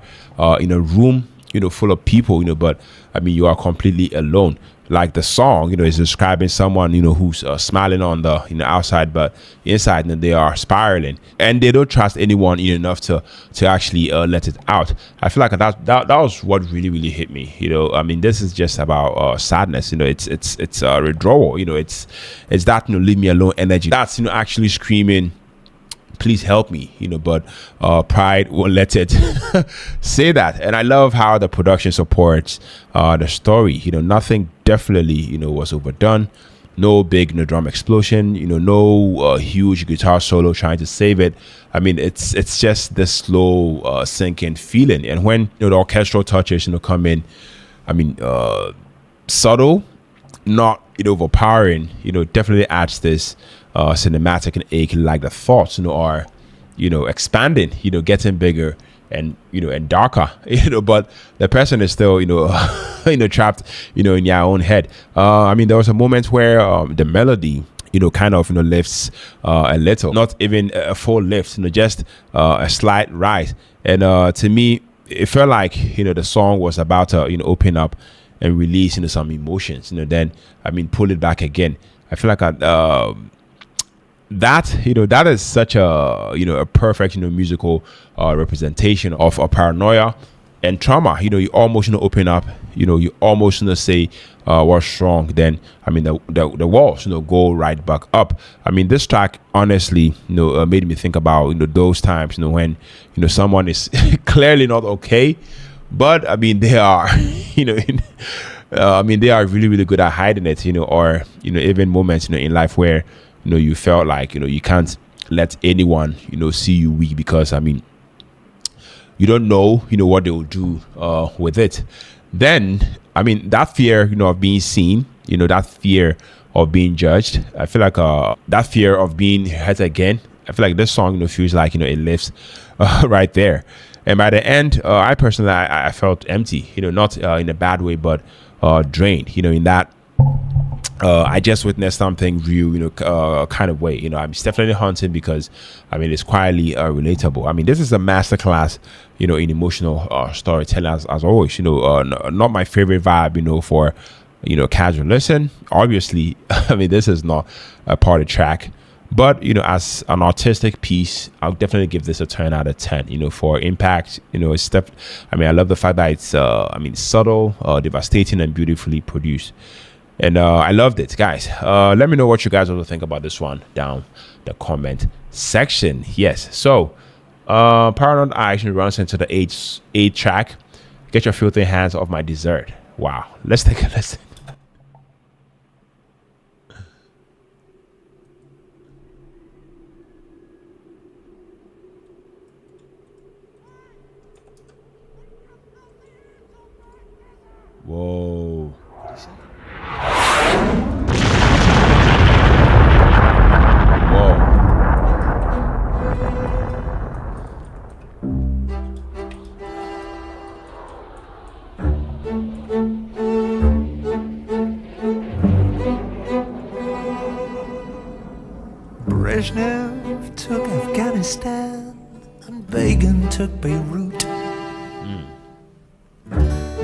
in a room full of people, but I mean, you are completely alone. Like the song is describing someone who's smiling on the outside, but inside they are spiraling, and they don't trust anyone enough to actually let it out. I feel like that was what really hit me. I mean, this is just about sadness. It's withdrawal. It's that leave me alone energy that's actually screaming, please help me, but pride won't let it say that. And I love how the production supports the story. Nothing definitely was overdone. No big drum explosion, no huge guitar solo trying to save it. I mean, it's just this slow sinking feeling. And when the orchestral touches come in, I mean, subtle, not overpowering, definitely adds this cinematic and ache, like the thoughts are expanding, getting bigger and and darker, but the person is still trapped in your own head. I mean, there was a moment where the melody kind of lifts a little, not even a full lift, just a slight rise. And to me, it felt like the song was about to open up and release some emotions, then I mean pull it back again. I feel like that is such a perfect musical representation of a paranoia and trauma. You almost open up, you almost say what's wrong, then I mean the walls go right back up. I mean, this track honestly made me think about those times when someone is clearly not okay, but I mean they are I mean they are really really good at hiding it, or even moments in life where you felt like you can't let anyone see you weak, because I mean you don't know what they will do with it. Then I mean that fear of being seen, that fear of being judged, I feel like that fear of being hurt again, I feel like this song feels like it lives right there. And by the end, I personally I felt empty, not in a bad way, but drained, in that I just witnessed something real, kind of way. I'm definitely haunted because I mean it's quietly relatable. I mean, this is a masterclass, in emotional storytelling as always. Not my favorite vibe, for casual listen. Obviously, I mean this is not a party track, but as an artistic piece, I'll definitely give this a 10 out of 10. For impact, it's I mean, I love the fact that it's I mean subtle, devastating, and beautifully produced. And I loved it, guys. Let me know what you guys also think about this one down the comment section. Yes, so Paranoid Eyes runs into the 8 track. Get your filthy hands off my dessert. Wow, let's take a listen. Whoa. Brezhnev took Afghanistan and Begin took Beirut.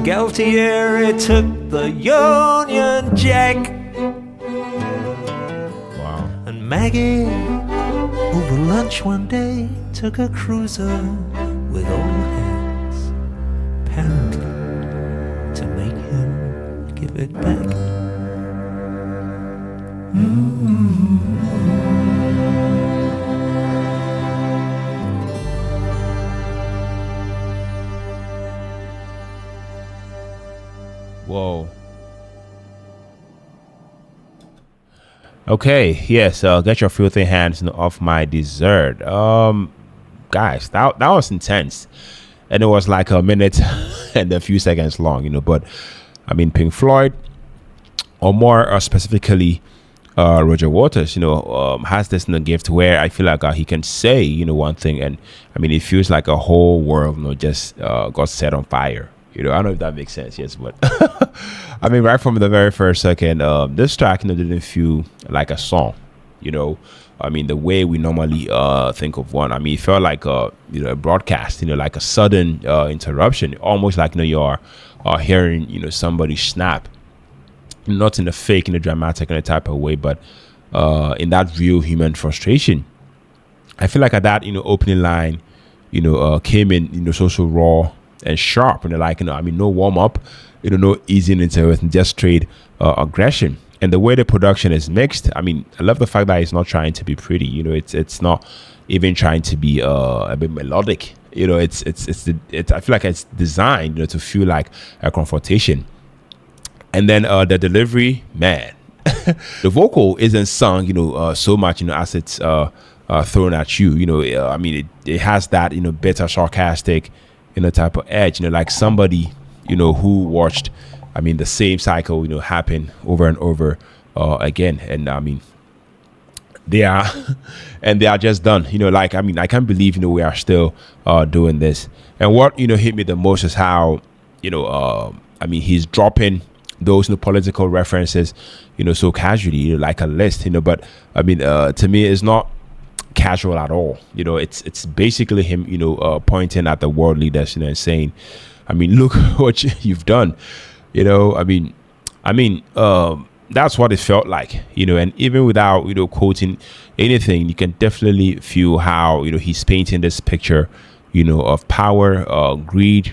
Galtieri took the Union Jack. Wow. And Maggie, over lunch one day, took a cruiser with all hands, apparently to make him give it back. Whoa. Okay, yes, get your filthy hands off my dessert. Guys, that was intense. And it was like a minute and a few seconds long, but I mean Pink Floyd, or more specifically Roger Waters, has this gift where I feel like he can say, one thing, and I mean it feels like a whole world, just got set on fire. I don't know if that makes sense, yes, but I mean, right from the very first second, this track didn't feel like a song, I mean, the way we normally think of one. I mean, it felt like a broadcast, like a sudden interruption, almost like you're hearing somebody snap, not in a fake, in a dramatic type of way, but in that real human frustration. I feel like at that opening line, came in so raw and sharp, like I mean, no warm up, no easing into it, and just straight aggression. And the way the production is mixed, I mean, I love the fact that it's not trying to be pretty. It's not even trying to be a bit melodic. I feel like it's designed to feel like a confrontation. And then the delivery, man, the vocal isn't sung so much as it's thrown at you. I mean, it has that bitter, sarcastic type of edge, like somebody who watched, I mean, the same cycle happen over and over again. And I mean, they are and they are just done. Like, I mean, I can't believe we are still doing this. And what hit me the most is how I mean, he's dropping those political references so casually, like a list, but I mean, to me, it's not casual at all. It's basically him pointing at the world leaders and saying, I mean, look what you've done. That's what it felt like, and even without quoting anything, you can definitely feel how he's painting this picture of power, greed,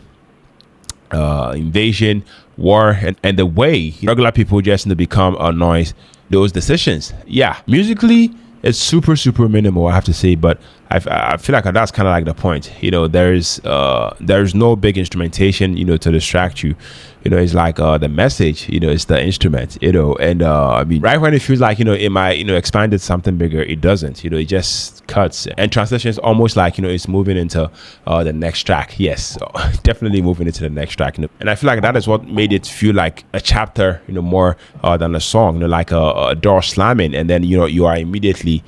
invasion, war, and the way regular people just become annoyed those decisions. Yeah, musically it's super minimal, I have to say, but I feel like that's kind of like the point. There's no big instrumentation to distract you. It's like the message, it's the instrument, and I mean, right when it feels like it might expanded something bigger, it doesn't. It just cuts and transitions almost like it's moving into the next track. Yes, definitely moving into the next track. And I feel like that is what made it feel like a chapter more than a song, like a door slamming, and then you are immediately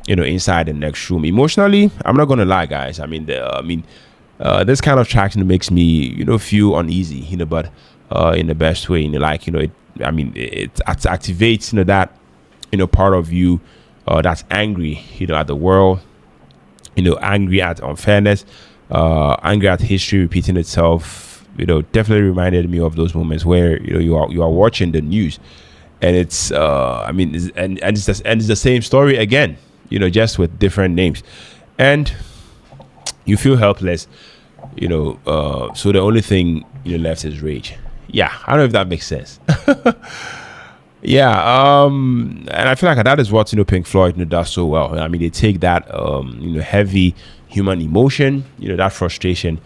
inside the next room. Emotionally, I'm not gonna lie, guys. I mean, this kind of track makes me feel uneasy, but in the best way. Like it activates that part of you that's angry at the world, angry at unfairness, angry at history repeating itself. Definitely reminded me of those moments where you are watching the news, and it's it's the same story again, just with different names, and you feel helpless. So the only thing left is rage. Yeah, I don't know if that makes sense. Yeah, and I feel like that is what Pink Floyd does so well. I mean, they take that heavy human emotion, that frustration,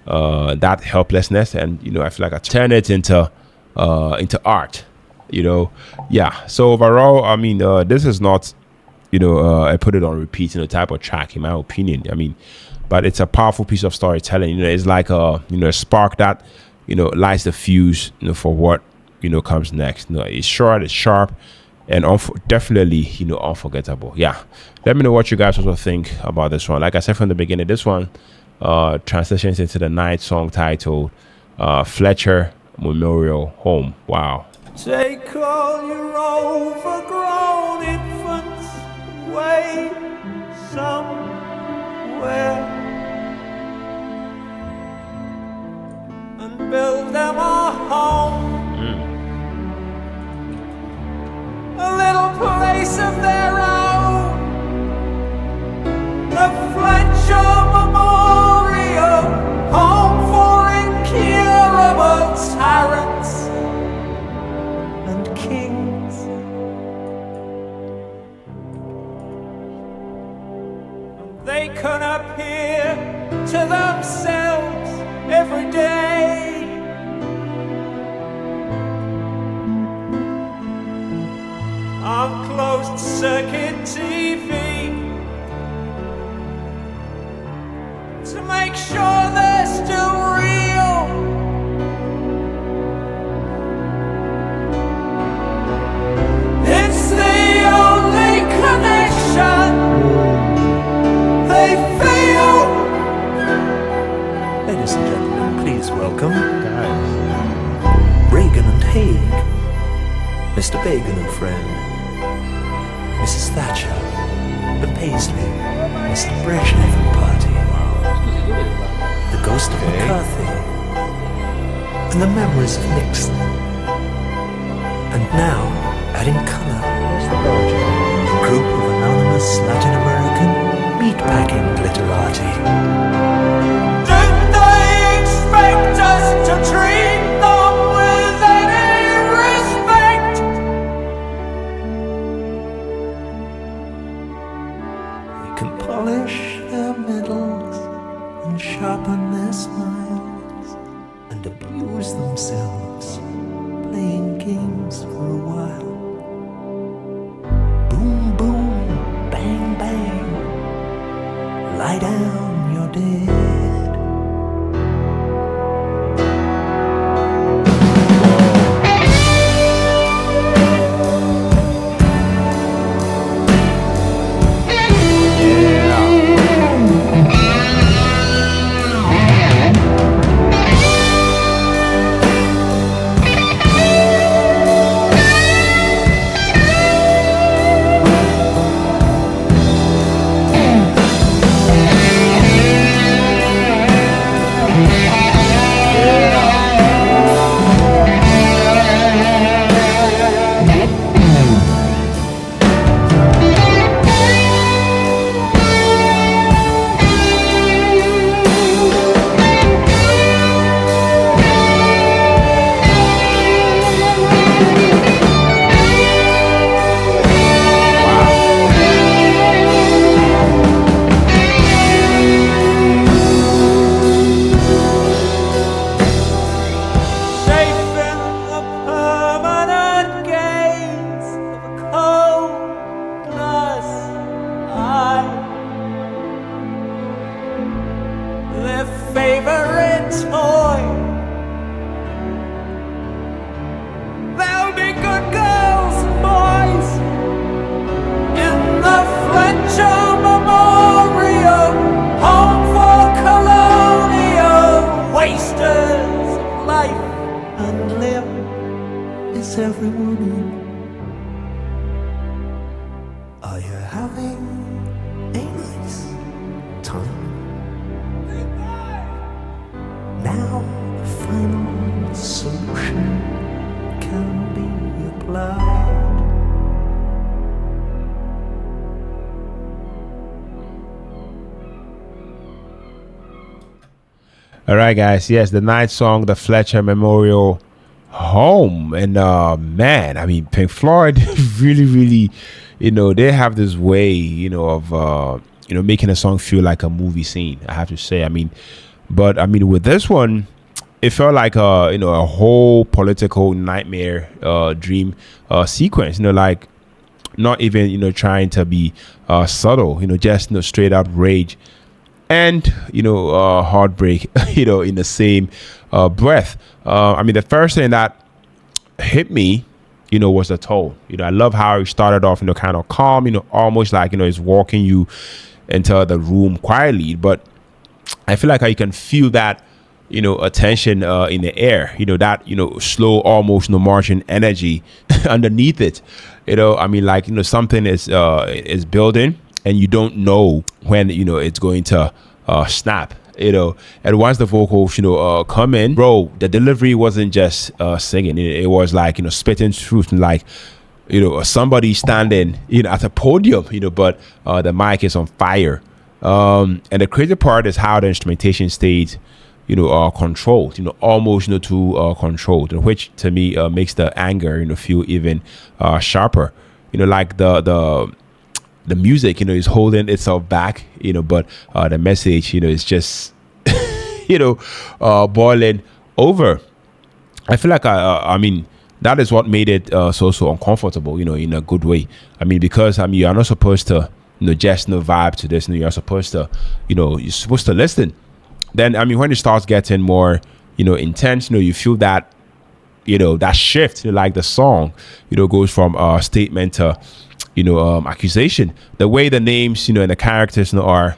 that helplessness, and I feel like I turn it into art. Yeah. So overall, I mean, this is not I put it on repeat type of track, in my opinion. I mean, but it's a powerful piece of storytelling. It's like a spark that lights the fuse for what comes next. It's short, it's sharp, and definitely unforgettable. Yeah, let me know what you guys also think about this one. Like I said from the beginning, this one transitions into the ninth song titled Fletcher Memorial Home. Wow. Take all your overgrown infants away somewhere and build them a home, a little place of their own, the Fletcher Memorial Home for incurable tyrants and kings. And they can appear to themselves every day on closed circuit TV to make sure they're still real. It's the only connection they feel. Ladies and gentlemen, please welcome Reagan and Haig, Mr. Bagan and friend, Mrs. Thatcher, the Paisley, Mr. Brezhnev and party, the ghost of McCarthy, and the memories of Nixon. And now, adding color, a group of anonymous Latin American meatpacking glitterati. Did they expect us to treat them with any respect? We can polish their medals and sharpen their smiles and abuse themselves playing games for a while. Boom, boom, bang, bang, lie down, you're dead. Fletcher Memorial, home for colonial wasters of life and limb. Is everyone in? Are you having a nice time? Now the final solution can be applied. All right, guys. Yes, the ninth song, the Fletcher Memorial Home. And man, I mean, Pink Floyd really, really, they have this way, of making a song feel like a movie scene, I have to say. But with this one, it felt like a whole political nightmare dream sequence, like not even trying to be subtle, just straight up rage and heartbreak in the same breath. The first thing that hit me was the tone. I love how it started off kind of calm, almost like it's walking you into the room quietly, but I feel like you can feel that attention in the air, that slow, almost marching energy underneath it. Something is building and you don't know when it's going to snap. And once the vocals come in, bro, the delivery wasn't just singing. It was like spitting truth, like somebody standing at a podium, but the mic is on fire. And the crazy part is how the instrumentation stayed controlled, almost too controlled, which to me makes the anger feel even sharper. Like the music is holding itself back, but the message is just boiling over. I feel like that is what made it so uncomfortable, in a good way. Because you are not supposed to just vibe to this. You're supposed to you're supposed to listen. Then when it starts getting more intense, you feel that that shift, like the song goes from statement to accusation. The way the names and the characters are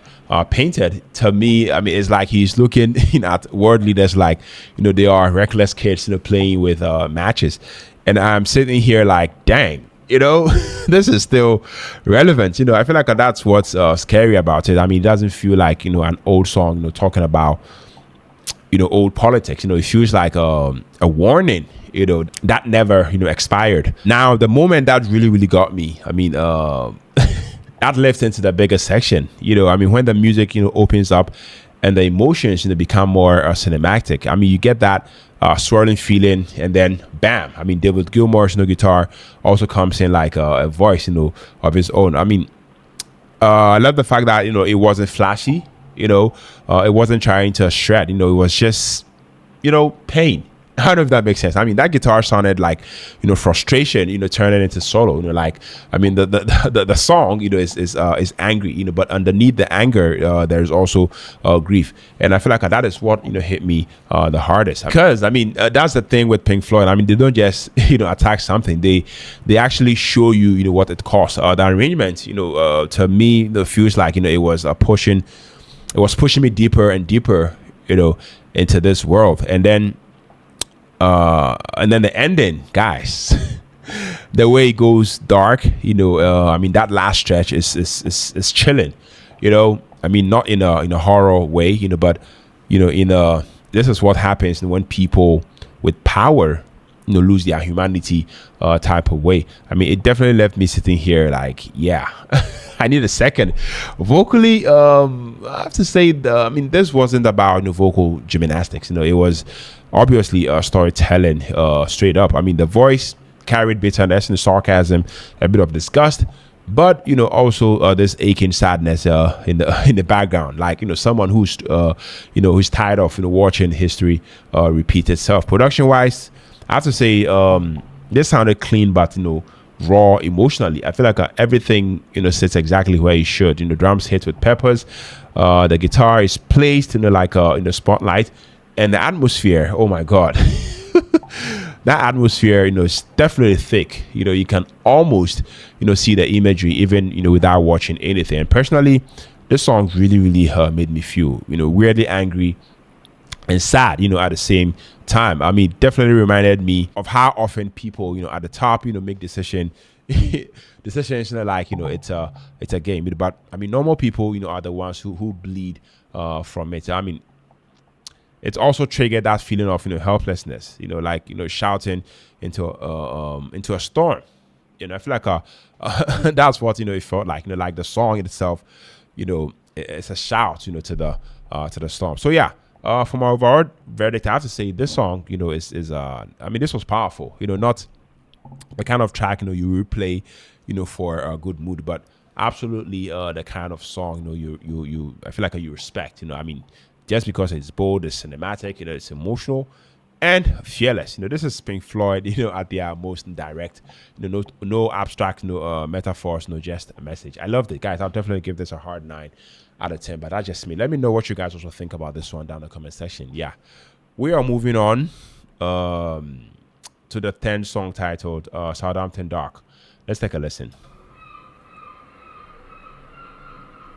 painted, to me, it's like he's looking at world leaders like they are reckless kids playing with matches, and I'm sitting here like, dang, this is still relevant. I feel like that's what's scary about it. It doesn't feel like an old song talking about old politics. It feels like a warning that never expired. Now the moment that really got me, that lifts into the bigger section. When the music opens up and the emotions become more cinematic. You get that swirling feeling, and then bam, David Gilmour's guitar also comes in like a voice of his own. I love the fact that it wasn't flashy, it wasn't trying to shred, it was just pain. I don't know if that makes sense. That guitar sounded like frustration turning into solo. The song is angry, but underneath the anger there's also grief. And I feel like that is what hit me the hardest, because that's the thing with Pink Floyd. They don't just attack something. They actually show you what it costs. The arrangement to me feels like it was pushing me deeper and deeper into this world. And then the ending, guys, the way it goes dark, that last stretch is chilling, not in a horror way, but this is what happens when people with power lose their humanity type of way. It definitely left me sitting here like, yeah, I need a second. Vocally, I have to say, this wasn't about vocal gymnastics. It was obviously storytelling straight up. The voice carried bitterness and sarcasm, a bit of disgust, but also this aching sadness in the background, like someone who's who's tired of watching history repeat itself. Production wise, I have to say this sounded clean, but raw emotionally. I feel like everything sits exactly where it should. Drums hit with peppers, the guitar is placed like in the spotlight, and the atmosphere, oh my god. that atmosphere, is definitely thick. You can almost, see the imagery even, without watching anything. And personally, this song really, really made me feel, weirdly angry and sad, at the same time. I mean, definitely reminded me of how often people, at the top, make decisions, like, it's a game. But I mean, normal people, are the ones who bleed from it. I mean, it's also triggered that feeling of helplessness, like shouting into a storm. I feel like that's what it felt like the song itself, it's a shout to the storm. So yeah, from our overall verdict, I have to say this song is I mean, this was powerful. Not the kind of track you replay for a good mood, but absolutely the kind of song you I feel like you respect. I mean, just because it's bold, it's cinematic, it's emotional and fearless. This is Pink Floyd, at their most direct, no abstract, metaphors, just a message. I loved it, guys. I'll definitely give this a hard 9 out of 10, but that's just me. Let me know what you guys also think about this one down in the comment section. Yeah, we are moving on to the 10th song titled Southampton Dock. Let's take a listen.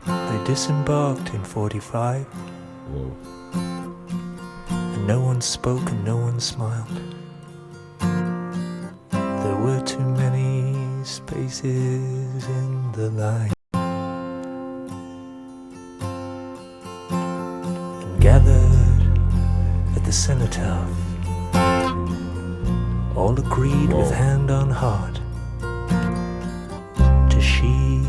They disembarked in 45. Whoa. And no one spoke and no one smiled. There were too many spaces in the line. And gathered at the cenotaph, all agreed with hand on heart to sheathe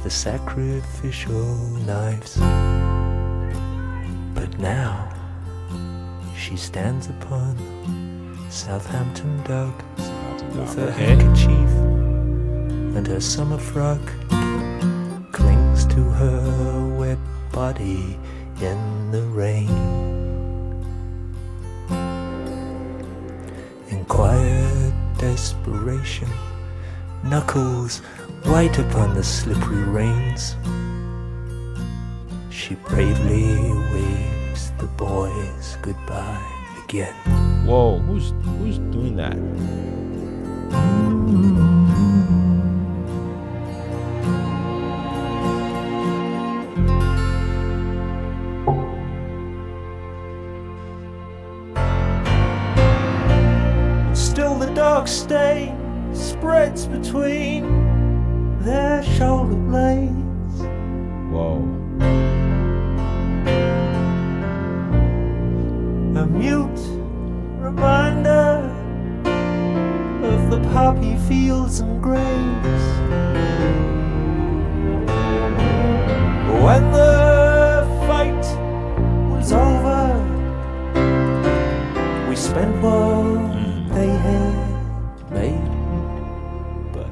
the sacrificial knives. But now she stands upon Southampton Dock with her handkerchief and her summer frock clings to her wet body in the rain. In quiet desperation, knuckles white upon the slippery reins, she bravely waves the boys goodbye again. Whoa, who's doing that? Still the dark stain spreads between their shoulder blades. Whoa. A mute reminder of the poppy fields and graves. When the fight was over, we spent what they had made. But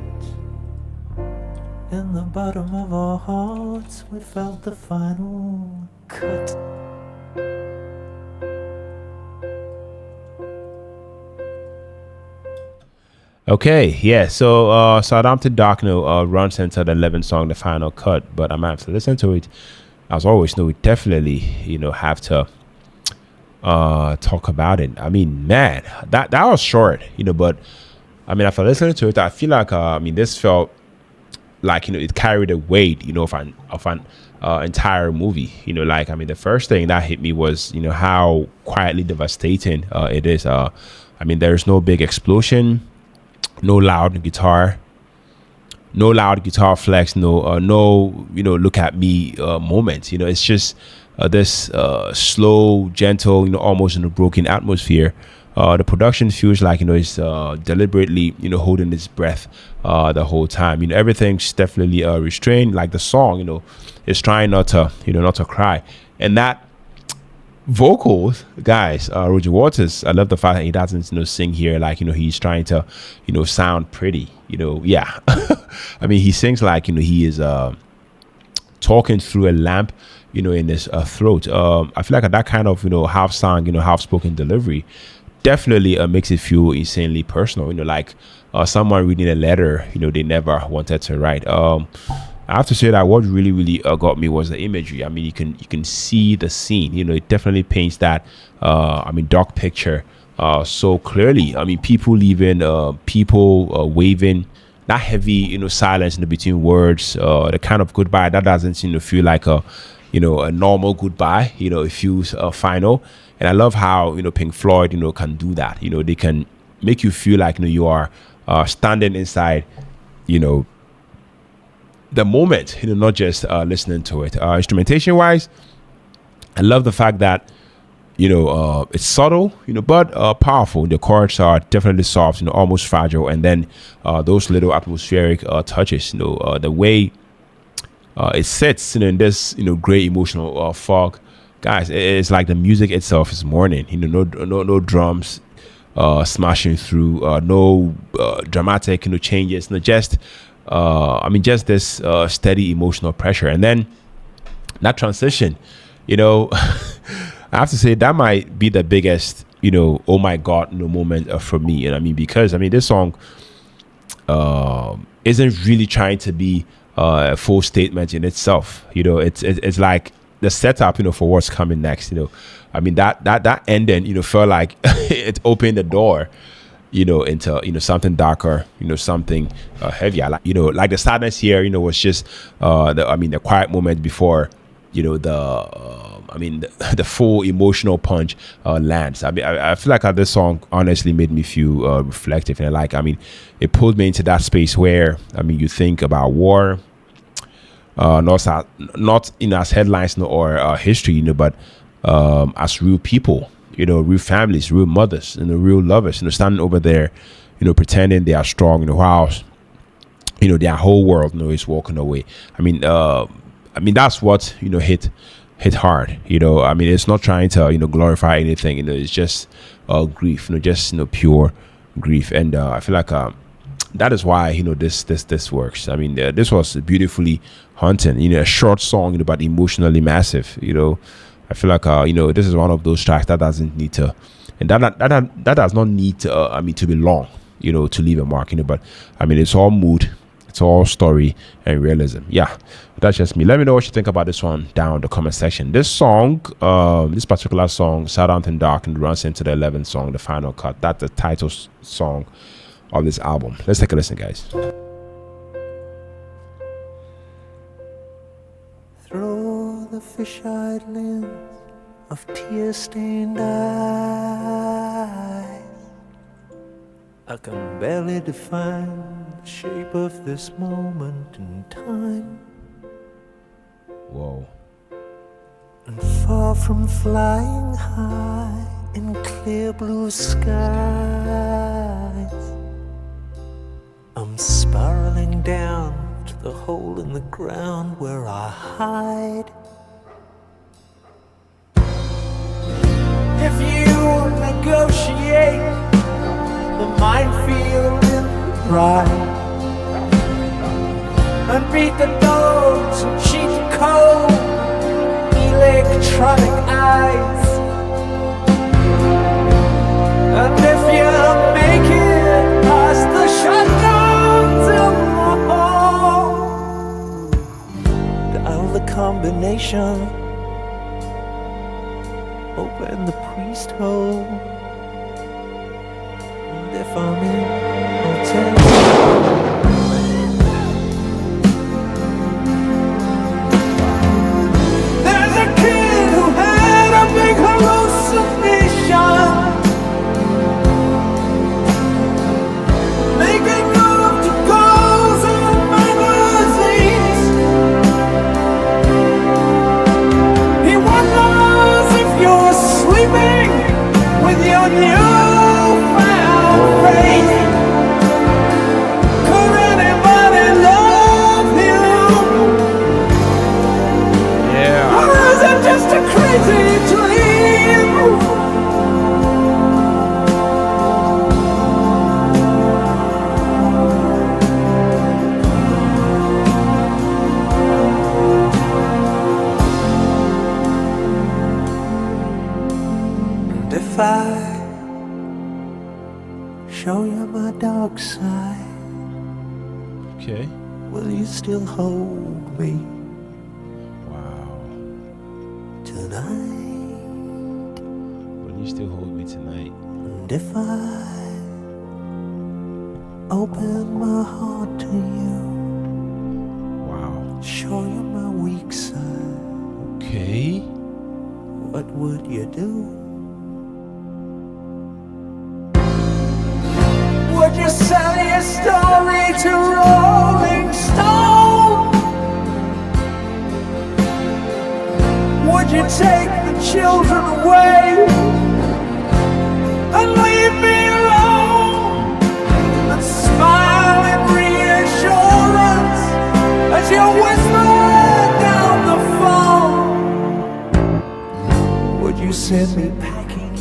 in the bottom of our hearts, we felt the final cut. Okay, yeah. So Southampton Dock runs into the 11th song, the final cut. But I'm gonna have to listen to it. As always, we definitely have to talk about it. I mean, man, that was short, but I mean, after listening to it, I feel like this felt like it carried the weight of an entire movie. Like, I mean, the first thing that hit me was how quietly devastating it is. I mean, there's no big explosion, no loud guitar flex, no look at me moments. It's just this slow, gentle, almost in a broken atmosphere. The production feels like it's deliberately holding its breath the whole time. Everything's definitely restrained. Like the song is trying not to cry. And that vocals, guys, Roger Waters, I love the fact that he doesn't sing here like he's trying to sound pretty. Yeah. I mean, he sings like he is talking through a lamp in his throat. I feel like that kind of half sung half spoken delivery definitely makes it feel insanely personal, like someone reading a letter they never wanted to write. I have to say that what really got me was the imagery. I mean, you can see the scene. It definitely paints that dark picture so clearly. I mean, people leaving, people waving, that heavy, silence in between words, the kind of goodbye that doesn't, feel like a normal goodbye. It feels final. And I love how, Pink Floyd, can do that. They can make you feel like, you are standing inside, you know, the moment, not just listening to it. Instrumentation wise, I love the fact that it's subtle, but powerful. The chords are definitely soft, almost fragile, and then those little atmospheric touches, the way it sits, in this, great emotional fog, guys. It's like the music itself is mourning. No drums smashing through, no dramatic, changes, no just, just this steady emotional pressure, and then that transition, I have to say that might be the biggest, oh my God, moment for me. And because this song isn't really trying to be a full statement in itself. It's like the setup, for what's coming next. That ending, felt like it opened the door, into something darker, something heavier. Like the sadness here, was just the quiet moment before the full emotional punch lands. I feel like how this song honestly made me feel reflective, and it pulled me into that space where you think about war, not as headlines or history, but as real people, real families, real mothers, real lovers, standing over there, pretending they are strong, while their whole world is walking away. That's what hit hard. It's not trying to glorify anything. It's just grief. Just pure grief. And I feel like that is why this works. This was beautifully haunting. A short song, but emotionally massive. I feel like this is one of those tracks that doesn't need to, and that does not need to to be long. To leave a mark. But it's all mood. It's all story and realism. Yeah, that's just me. Let me know what you think about this one down in the comment section. This song, this particular song, Southampton Dock, and runs into the 11th song, the final cut. That's the title song of this album. Let's take a listen, guys. Through the fish-eyed lens of tear-stained eyes, I can barely define the shape of this moment in time. Whoa. And far from flying high in clear blue skies, I'm spiraling down to the hole in the ground where I hide. If you negotiate the minefield in the pride, and beat the dogs and cheat the cold electronic eyes, and if you make it past the shutdowns in the hall, dial the combination, open the priest hole. If I'm in, I'll tell you. There's a kid who had a big hallucination, making love to girls in magazines. He wonders if you're sleeping with your new faith. Could anybody love him? Yeah. Or is it just a crazy dream? And if I show you my dark side, Okay. will you still hold me Wow. tonight? Will you still hold me tonight? And And if I open my heart to you, Wow. show you my weak side, Okay. what would you do? Would you sell your story to Rolling Stone? Would you take the children away and leave me alone and smile in reassurance as you whisper down the phone? Would you send me packing?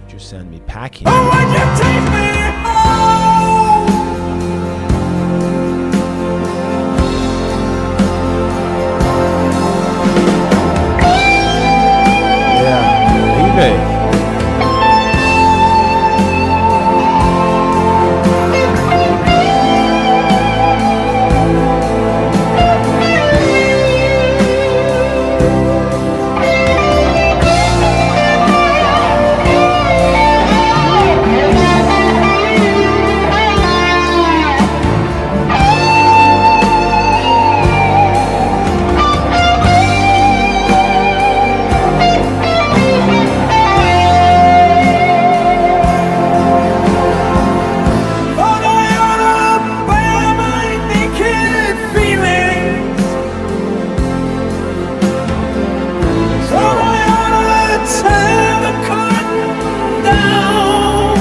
Would you send me packing? Or would you take me home? Yeah. Leave it. Thought I ought to bear my naked feelings. Thought I ought to tear the curtain down.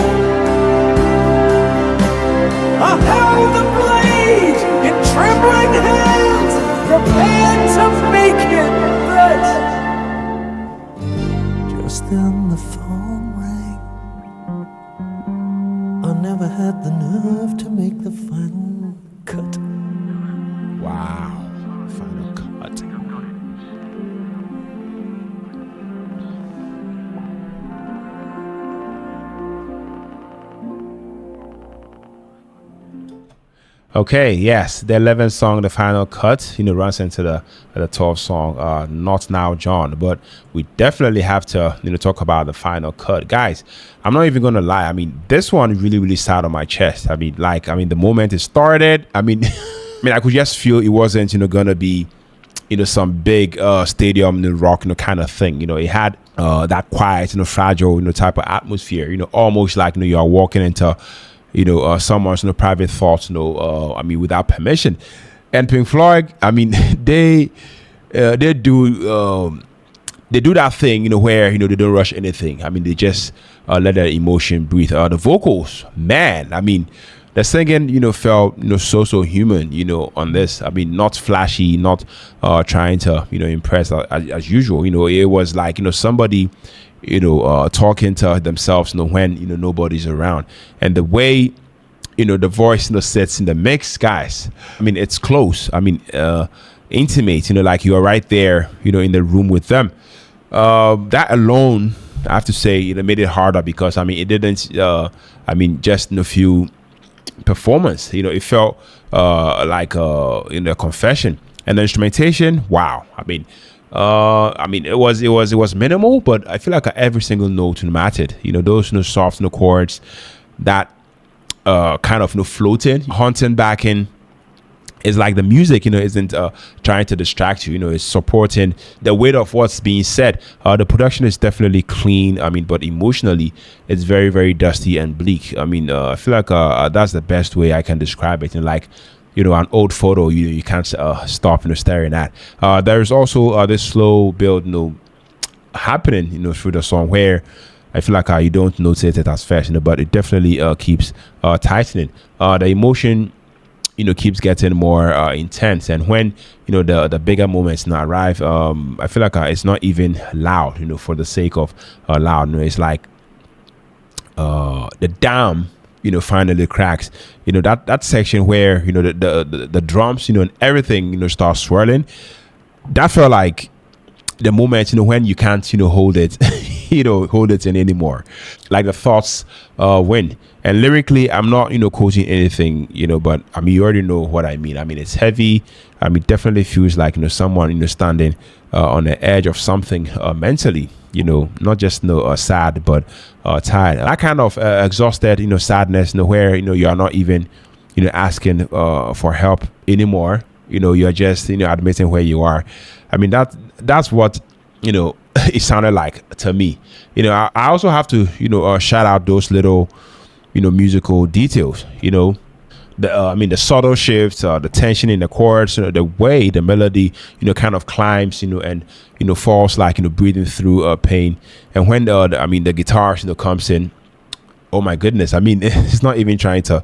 I held the blade in trembling hands, prepared to make it right. Just then the phone rang. I never had the nerve to make the final cut. Wow. Final cut. Okay, yes, the 11th song, the final cut, runs into the 12th song, Not Now, John. But we definitely have to, talk about the final cut, guys. I'm not even gonna lie. I mean, this one really, really sat on my chest. I mean, the moment it started, I mean, I could just feel it wasn't, gonna be, some big stadium rock, kind of thing. It had that quiet, fragile, type of atmosphere. Almost like you're walking into someone's private thoughts, without permission. And Pink Floyd, I mean, they do that thing, where they don't rush anything. I mean, they just let their emotion breathe. The vocals, man, I mean, the singing, felt so human, on this. I mean, not flashy, not trying to impress as usual. It was like somebody talking to themselves, when nobody's around. And the way the voice sits in the mix, guys, I mean, it's close. I mean, intimate, like you are right there, in the room with them. That alone, I have to say, made it harder, because I mean, it didn't just few performance, it felt like a confession. And the instrumentation, wow. I mean, it was minimal, but I feel like every single note mattered. Those soft chords that kind of floating, haunting back in. It's like the music, isn't trying to distract you. It's supporting the weight of what's being said. The production is definitely clean. I mean, but emotionally, it's very, very dusty and bleak. I mean, I feel like that's the best way I can describe it. And like, an old photo, you can't stop staring at. There's also this slow build, happening, through the song, where I feel like you don't notice it as fast, but it definitely keeps tightening. The emotion keeps getting more intense, and when the bigger moments arrive, I feel like it's not even loud, for the sake of loud. It's like the dam finally cracks. That section where the drums and everything starts swirling. That felt like the moment when you can't hold it hold it in anymore. Like the thoughts win. And lyrically, I'm not, quoting anything, but I mean, you already know what I mean. I mean, it's heavy. I mean, definitely feels like, someone, standing on the edge of something mentally, not just, sad, but tired. That kind of exhausted, sadness, where, you are not even, asking for help anymore. You're just, admitting where you are. I mean, that's what, it sounded like to me. I also have to, shout out those little, musical details, the subtle shifts, the tension in the chords, the way the melody, kind of climbs, and, falls like, breathing through pain. And when the guitar, comes in, oh my goodness, I mean, it's not even trying to,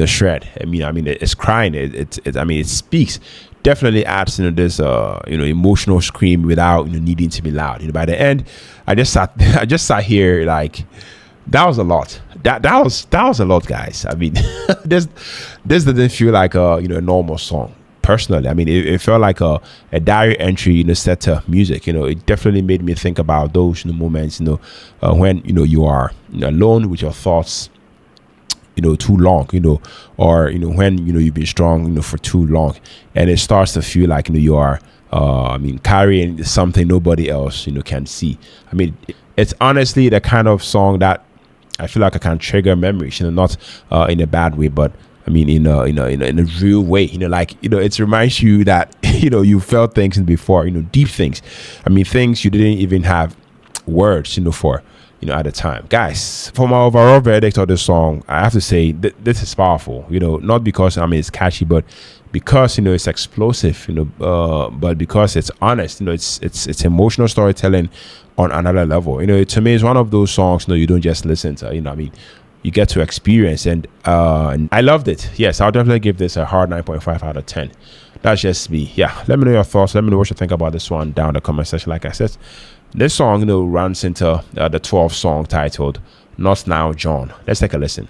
shred. I mean, it's crying. It speaks. Definitely adds, this, emotional scream without, needing to be loud. By the end, I just sat here like, that was a lot. That was a lot, guys. I mean, this didn't feel like a normal song. Personally, I mean, it felt like a diary entry, set to music. It definitely made me think about those moments, when you are alone with your thoughts, too long, or when you've been strong, for too long, and it starts to feel like you are, carrying something nobody else can see. I mean, it's honestly the kind of song that I feel like I can trigger memories, not in a bad way, but I mean in a real way. It reminds you that you felt things before, deep things. I mean, things you didn't even have words, for. At the time, guys, for my overall verdict of this song, I have to say this is powerful. Not because it's catchy, but because it's explosive. But because it's honest. It's emotional storytelling on another level. To me, it's one of those songs. You don't just listen to. You get to experience, and I loved it. Yes, I'll definitely give this a hard 9.5 out of 10. That's just me. Yeah, let me know your thoughts. Let me know what you think about this one down in the comment section. Like I said, this song, runs into the 12th song titled "Not Now, John." Let's take a listen.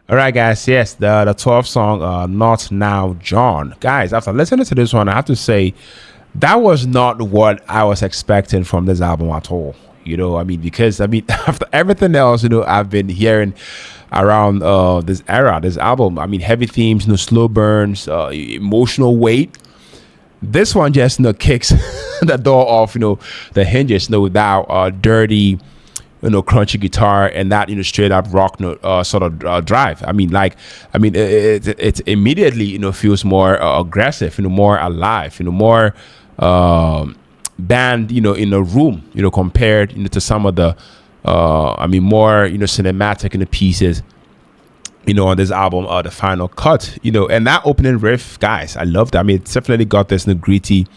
All right, guys. Yes, the 12th song, "Not Now, John." Guys, after listening to this one, I have to say that was not what I was expecting from this album at all. I mean, because I mean, after everything else, I've been hearing around this era, this album. I mean, heavy themes, slow burns, emotional weight. This one just kicks the door off, the hinges, without dirty, crunchy guitar and that straight up rock sort of drive. I mean, it immediately feels more aggressive, more alive, more band in a room, compared to some of the more cinematic pieces on this album, the final cut, and that opening riff, guys, I love that. I mean, it's definitely got this gritty,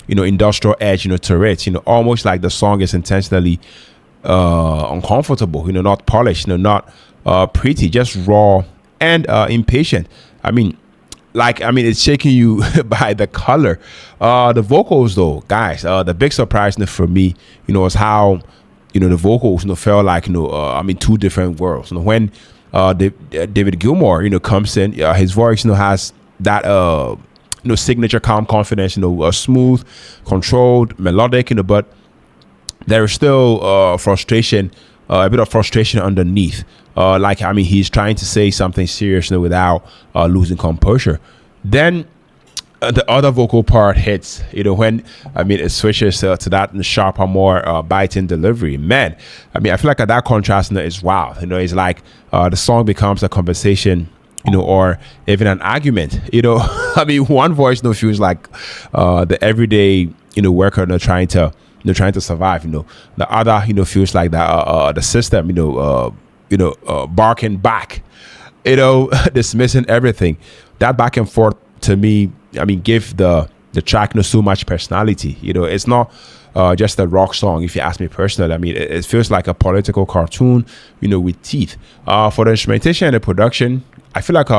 industrial edge, to it, almost like the song is intentionally uncomfortable, not polished, not pretty, just raw and impatient. I mean, it's shaking you by the color. The vocals, though, guys, the big surprise for me, was how the vocals felt like two different worlds. When David Gilmour comes in, his voice has that signature calm confidence, smooth, controlled, melodic, but there is still frustration, a bit of frustration underneath. He's trying to say something serious, without losing composure. Then the other vocal part hits, when it switches to that sharper, more biting delivery. Man, I feel like that contrast is wild. It's like the song becomes a conversation, or even an argument. One voice feels like the everyday worker trying to survive. The other feels like the system barking back, dismissing everything. That back and forth, to me, give the track so much personality. It's not just a rock song, if you ask me personally. It feels like a political cartoon, with teeth. For the instrumentation and the production, I feel like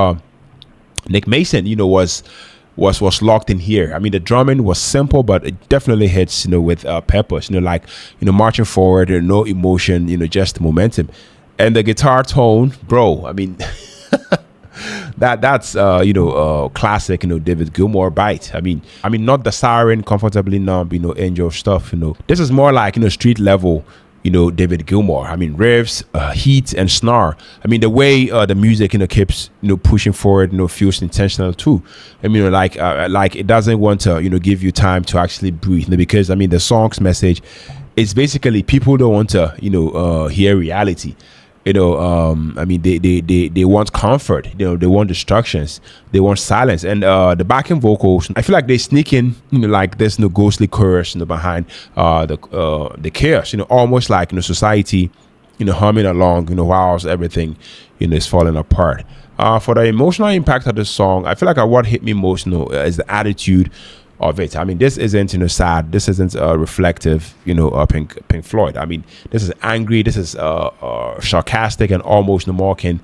Nick Mason, was locked in here. The drumming was simple, but it definitely hits, with purpose. Marching forward, no emotion, just momentum. And the guitar tone, bro. That's classic David Gilmour bite. Not the siren, comfortably numb, angel stuff. This is more like street level, David Gilmour. Riffs, heat and snarl. The way the music keeps pushing forward, feels intentional too. Like it doesn't want to give you time to actually breathe, because the song's message is basically people don't want to hear reality. They want comfort. They want distractions. They want silence. And the backing vocals, I feel like they sneak in, like there's no ghostly chorus, behind the chaos. Almost like society, humming along, whilst everything, is falling apart. For the emotional impact of the song, I feel like what hit me most, is the attitude of it. This isn't sad. This isn't reflective, Pink Floyd. This is angry. This is sarcastic and almost mocking,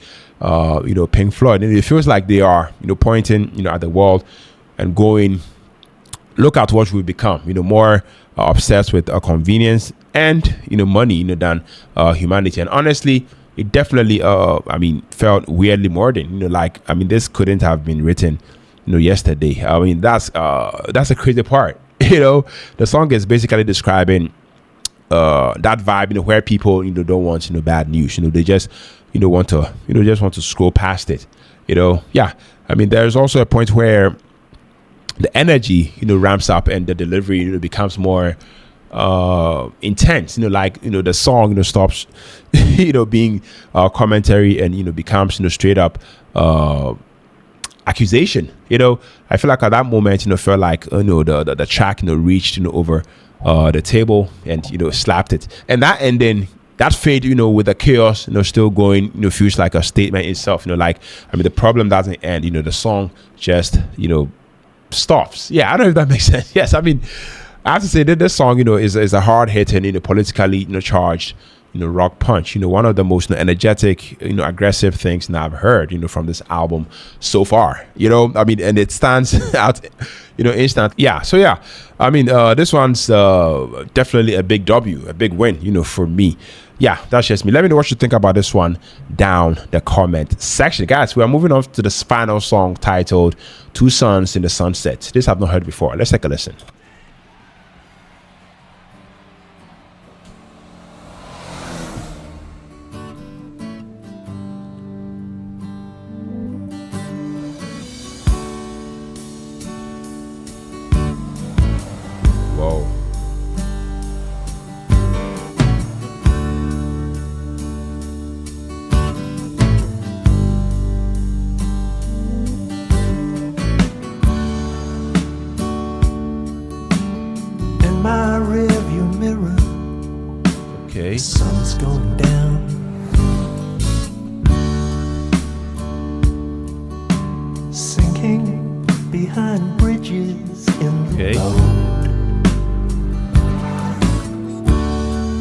Pink Floyd. And it feels like they are, pointing, at the world and going, look at what we've become. More obsessed with convenience and money, than humanity. And honestly, it definitely, felt weirdly modern. This couldn't have been written yesterday. That's a crazy part. The song is basically describing that vibe, where people don't want bad news. They just want to scroll past it. There's also a point where the energy ramps up and the delivery becomes more intense. The song stops being commentary and becomes straight up accusation. I feel like at that moment felt like the track reached over the table and slapped it, and that ending, that fade with the chaos still going feels like a statement itself. The problem doesn't end, the song just stops. I don't know if that makes sense. Yes, I have to say that this song is a hard hitting politically charged rock punch. One of the most energetic, aggressive things that I've heard, from this album so far. And it stands out, instant. This one's definitely a big W, a big win, for me. yeah, that's just me. Let me know what you think about this one down the comment section. Guys, we are moving on to this final song titled Two Suns in the Sunset. This I've not heard before. Let's take a listen. Whoa. In my rearview mirror, Okay. the sun's going down. Sinking behind bridges in the Okay. road.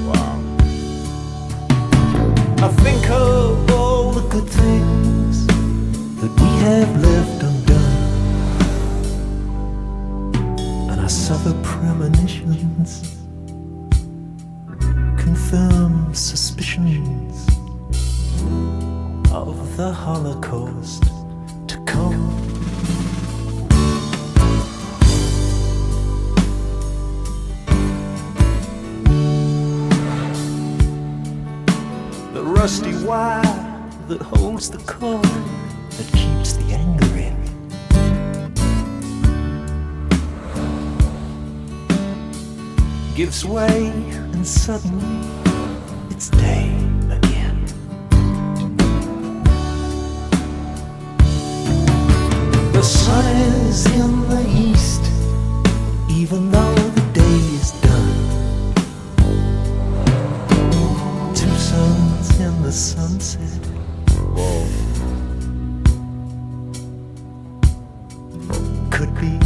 Wow. I think of all the good things that we have left undone, and I suffer premonitions, confirm suspicions of the Holocaust to come. The rusty wire that holds the cord that keeps the anger in. Gives way, and suddenly it's day again. The sun is in the east, even though the day is done. Two suns in the sunset. Whoa. Could be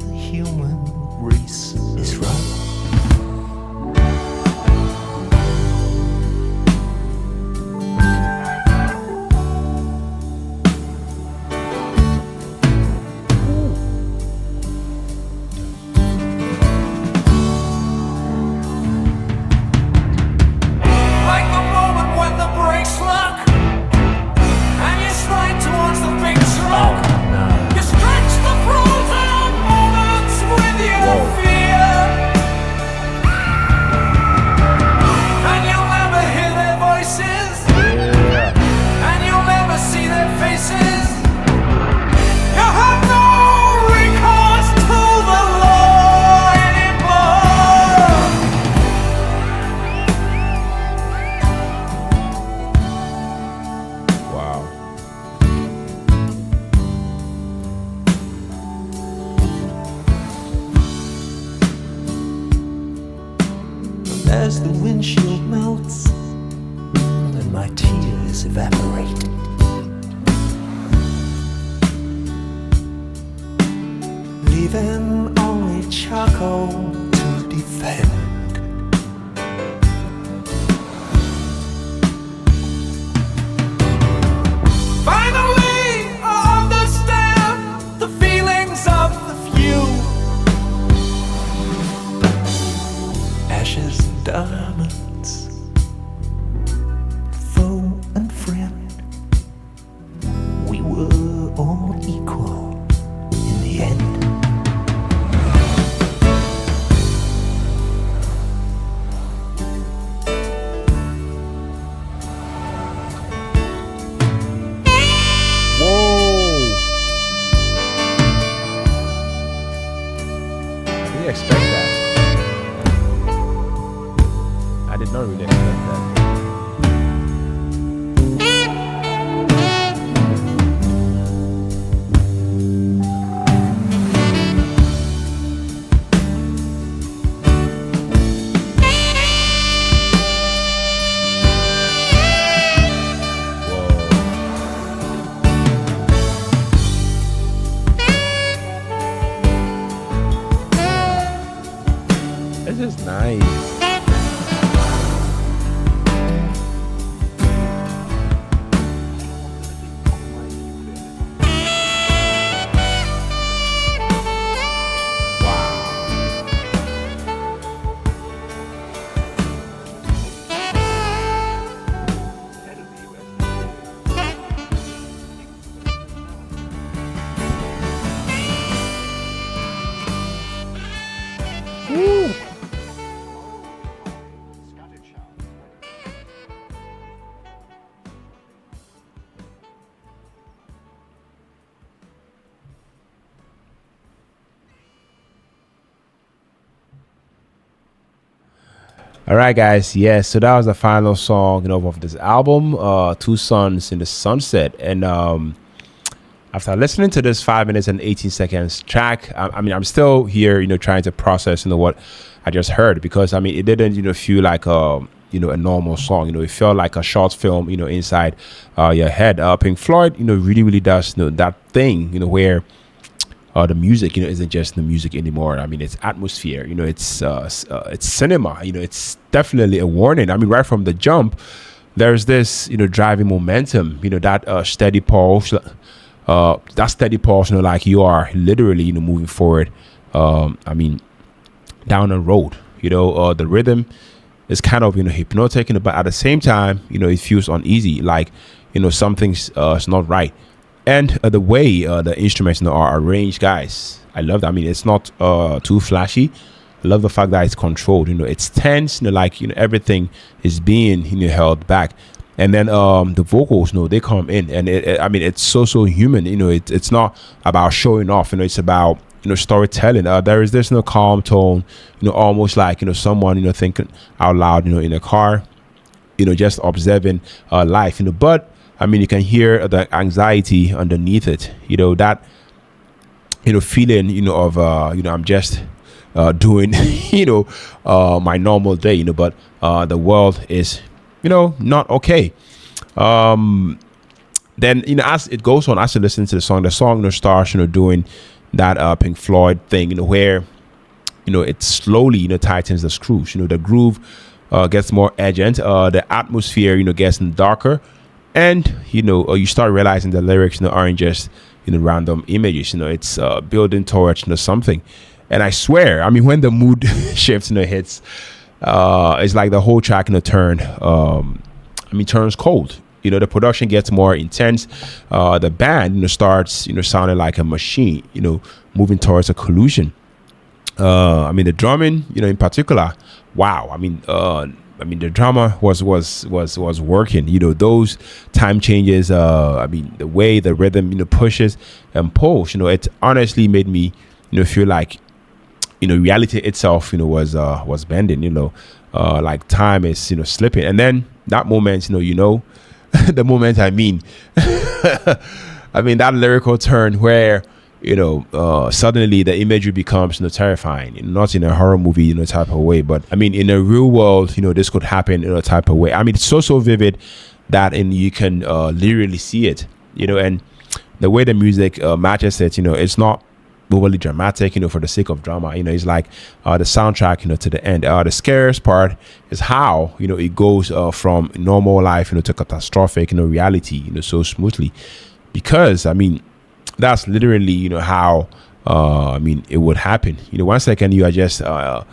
the human race is right. Like the moment when the brakes lock and you slide towards the big truck. You stretch the frozen moments with your fear, and you'll never hear their voices, and you'll never see their faces. You have no recourse to the law anymore. Wow. As the windshield melts and my tears evaporate, leaving only charcoal to defend. Finally, I understand the feelings of the few. Ashes and diamonds, foe and friend, we were all equal in the end. Whoa. I didn't expect that. I did not really expect that. Whoa. This is nice. Wow. All right, guys. Yeah, so that was the final song, of this album, Two Suns in the Sunset. And after listening to this 5 minutes and 18 seconds track, I mean, I'm still here, trying to process, what I just heard, because I mean, it didn't, feel like a normal song. It felt like a short film, inside your head. Pink Floyd, really, really does, that thing, where the music, isn't just the music anymore. I mean, it's atmosphere. It's cinema. It's definitely a warning. I mean, right from the jump, there's this, driving momentum. That steady pulse. That steady pulse. Like you are literally, moving forward. I mean, down the road. The rhythm is kind of hypnotic. But at the same time, it feels uneasy. Like something's is not right. And the way the instruments are arranged, guys, I love that. I mean, it's not too flashy. I love the fact that it's controlled. It's tense. Like everything is being held back. And then the vocals, they come in, and I mean, it's so human. It's not about showing off. It's about storytelling. There is this calm tone. Almost like someone thinking out loud. In a car. Just observing life. But I mean, you can hear the anxiety underneath it. That feeling of I'm just doing my normal day. But the world is not okay. Then as it goes on, as you listen to the song starts doing that Pink Floyd thing. Where it slowly tightens the screws. The groove gets more urgent. The atmosphere gets darker. And you start realizing the lyrics aren't just random images. It's building towards something. And I swear, I mean, when the mood shifts hits, it's like the whole track turns cold. The production gets more intense. The band starts sounding like a machine. Moving towards a collusion. I mean, the drumming in particular. Wow. I mean, the drama was working. Those time changes. I mean, the way the rhythm pushes and pulls. It honestly made me feel like reality itself was bending. Like time is slipping. And then that moment, the moment. I mean, I mean that lyrical turn where suddenly the imagery becomes terrifying. Not in a horror movie type of way, but I mean in a real world this could happen in a type of way. I mean, it's so vivid that you can literally see it. And the way the music matches it, it's not overly dramatic for the sake of drama. It's like the soundtrack to the end. The scariest part is how it goes from normal life to catastrophic reality so smoothly, because I mean that's literally how I mean it would happen. 1 second you are just I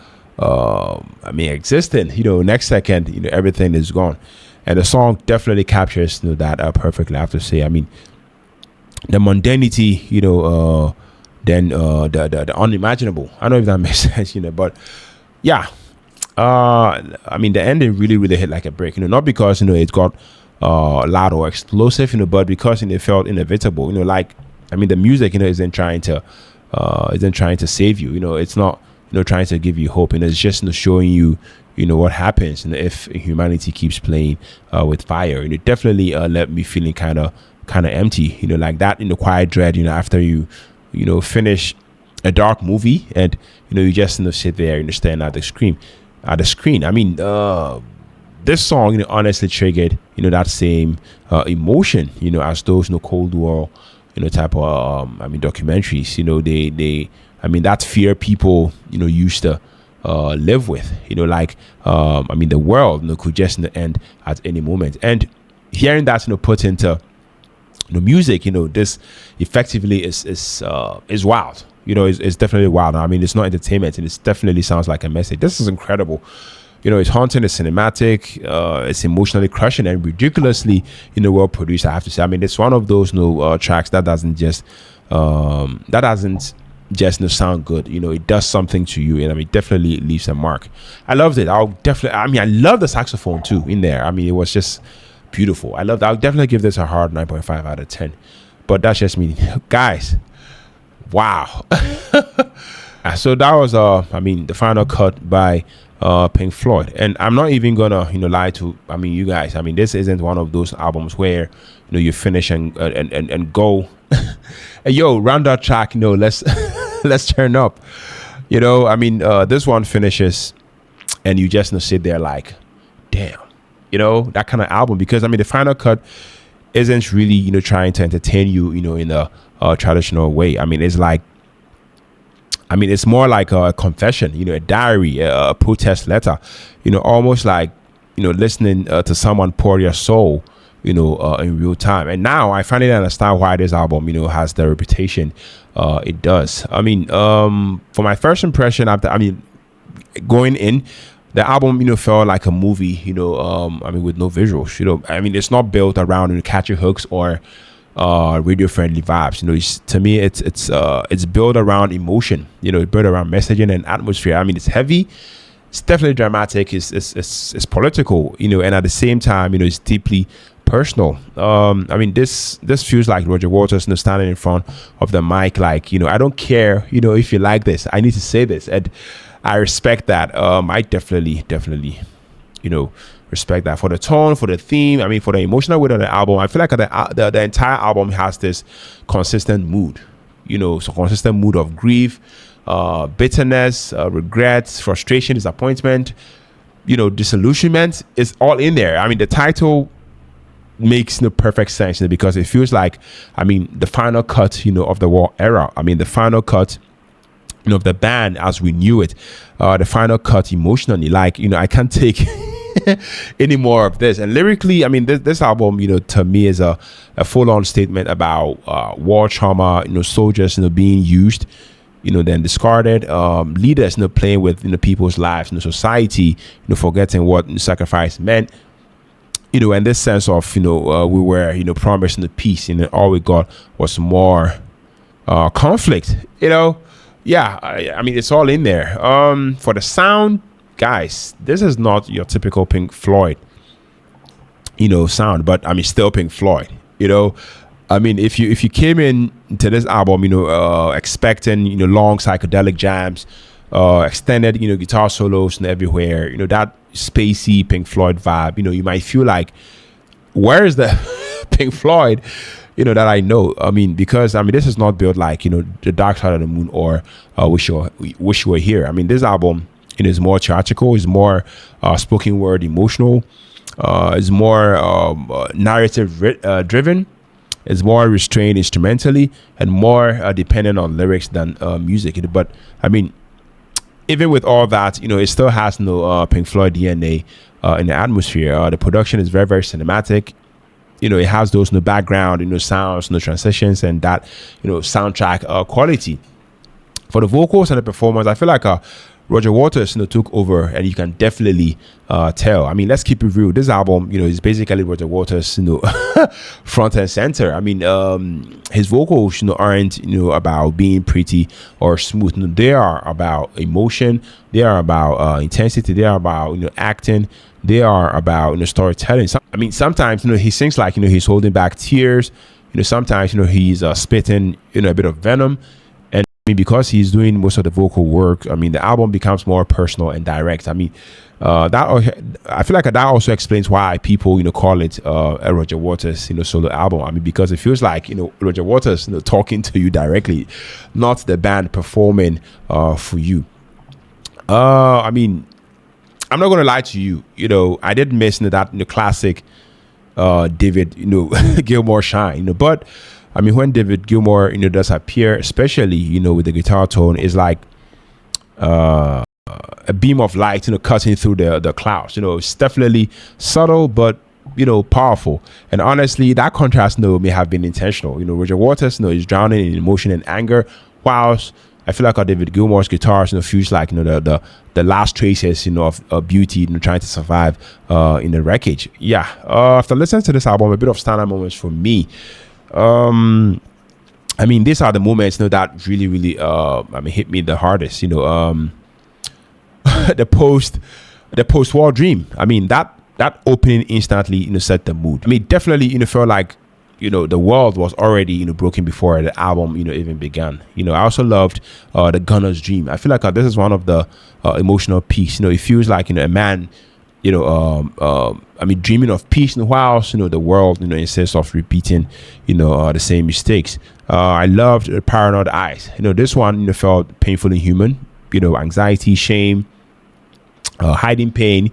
mean existing. Next second everything is gone. And the song definitely captures that perfectly, I have to say. I mean, the mundanity, then the unimaginable. I don't know if that makes sense, but yeah. I mean, the ending really hit like a brick. Not because it got loud or explosive, but because it felt inevitable. Like, I mean, the music isn't trying to save you. It's not trying to give you hope. It's just showing you what happens if humanity keeps playing with fire. And it definitely left me feeling kind of empty. Like that in the quiet dread. After you finish a dark movie and you just sit there staring at the screen. I mean, this song honestly triggered that same emotion as those Cold War type of I mean documentaries. They I mean that fear people used to live with. Like I mean the world could just end at any moment. And hearing that put into music, this effectively is wild. It's definitely wild. I mean, it's not entertainment, and it definitely sounds like a message. This is incredible. It's haunting, it's cinematic, it's emotionally crushing, and ridiculously, well produced, I have to say. I mean, it's one of those tracks that doesn't just sound good. It does something to you, and I mean, definitely leaves a mark. I loved it. I love the saxophone too in there. I mean, it was just beautiful. I'll definitely give this a hard 9.5 out of 10. But that's just me, guys. Wow. So that was I mean the final cut by Pink Floyd. And I'm not even gonna lie to you guys. This isn't one of those albums where you finish and go hey, yo, round that track, let's let's turn up. This one finishes and you just sit there like, damn, that kind of album. Because the final cut isn't really trying to entertain you in a traditional way. It's like, it's more like a confession, a diary, a protest letter, almost like listening to someone pour their soul in real time. And now I finally understand why this album has the reputation it does. For my first impression after going in, the album felt like a movie, with no visuals. It's not built around catchy hooks or radio friendly vibes. To me it's built around emotion, it's built around messaging and atmosphere. It's heavy, it's definitely dramatic, it's political, and at the same time it's deeply personal. This feels like Roger Waters standing in front of the mic like, I don't care if you like this, I need to say this. And I respect that. I definitely respect that for the tone, for the theme, for the emotional weight of the album. I feel like the entire album has this consistent mood, so consistent mood of grief, bitterness, regrets, frustration, disappointment, disillusionment is all in there. The title makes no perfect sense because it feels like the final cut of the war era. The final cut of the band as we knew it, the final cut emotionally, like I can't take any more of this. And lyrically, this album to me is a full-on statement about war trauma, soldiers being used, then discarded, leaders playing with people's lives, society forgetting what sacrifice meant, and this sense of we were promised the peace, and all we got was more conflict. It's all in there. For the sound, guys, this is not your typical Pink Floyd sound, but still Pink Floyd. If you came in to this album expecting long psychedelic jams, extended guitar solos and everywhere, that spacey Pink Floyd vibe, you might feel like, where is the Pink Floyd that I know? Because this is not built like the Dark Side of the Moon or Wish You Were Here. This album is more theatrical, is more spoken word emotional, is more narrative driven, is more restrained instrumentally, and more dependent on lyrics than music. But even with all that, it still has no Pink Floyd DNA in the atmosphere. The production is very, very cinematic. It has those background, sounds, transitions, and that, soundtrack quality. For the vocals and the performance, I feel like Roger Waters, took over, and you can definitely tell. Let's keep it real. This album, is basically Roger Waters, front and center. His vocals, aren't, about being pretty or smooth. They are about emotion. They are about intensity. They are about acting. They are about storytelling. Sometimes he sings like he's holding back tears. Sometimes he's spitting a bit of venom. Because he's doing most of the vocal work, the album becomes more personal and direct. I feel like that also explains why people call it a Roger Waters solo album. Because it feels like Roger Waters talking to you directly, not the band performing for you. I'm not gonna lie to you. I did miss that classic David Gilmour shine. But when David Gilmour does appear, especially with the guitar tone, is like a beam of light cutting through the clouds. It's definitely subtle but powerful. And honestly, that contrast may have been intentional. Roger Waters is drowning in emotion and anger, whilst I feel like David Gilmour's guitars feels like the last traces of beauty trying to survive in the wreckage. After listening to this album, a bit of standout moments for me. These are the moments that really hit me the hardest. The post-war dream. That opening instantly set the mood. Definitely felt like the world was already broken before the album even began. I also loved the Gunner's Dream. I feel like this is one of the emotional piece. It feels like a man dreaming of peace whilst the world insists of repeating the same mistakes. I loved Paranoid Eyes. This one felt painfully human. Anxiety, shame, hiding pain.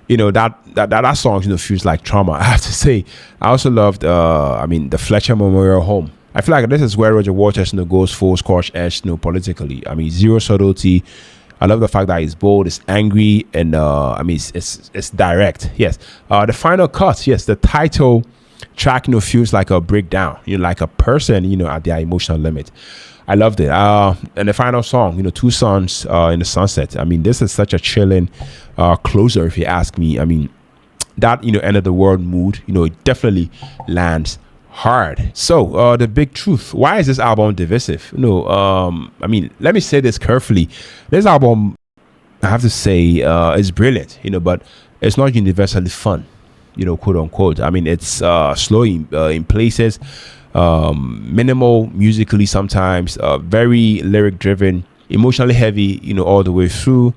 That song feels like trauma. I have to say. I also loved the Fletcher Memorial Home. I feel like this is where Roger Waters goes full scorched edge politically. Zero subtlety. I love the fact that it's bold, it's angry, and it's direct. Yes. The final cut, yes, the title track feels like a breakdown, like a person at their emotional limit. I loved it. And the final song, Two Suns in the Sunset. This is such a chilling closer, if you ask me. That end of the world mood, it definitely lands hard. So the big truth, why is this album divisive? Let me say this carefully. This album, I have to say, is brilliant, but it's not universally fun, quote unquote. It's slow in places, minimal musically sometimes, very lyric driven, emotionally heavy, all the way through.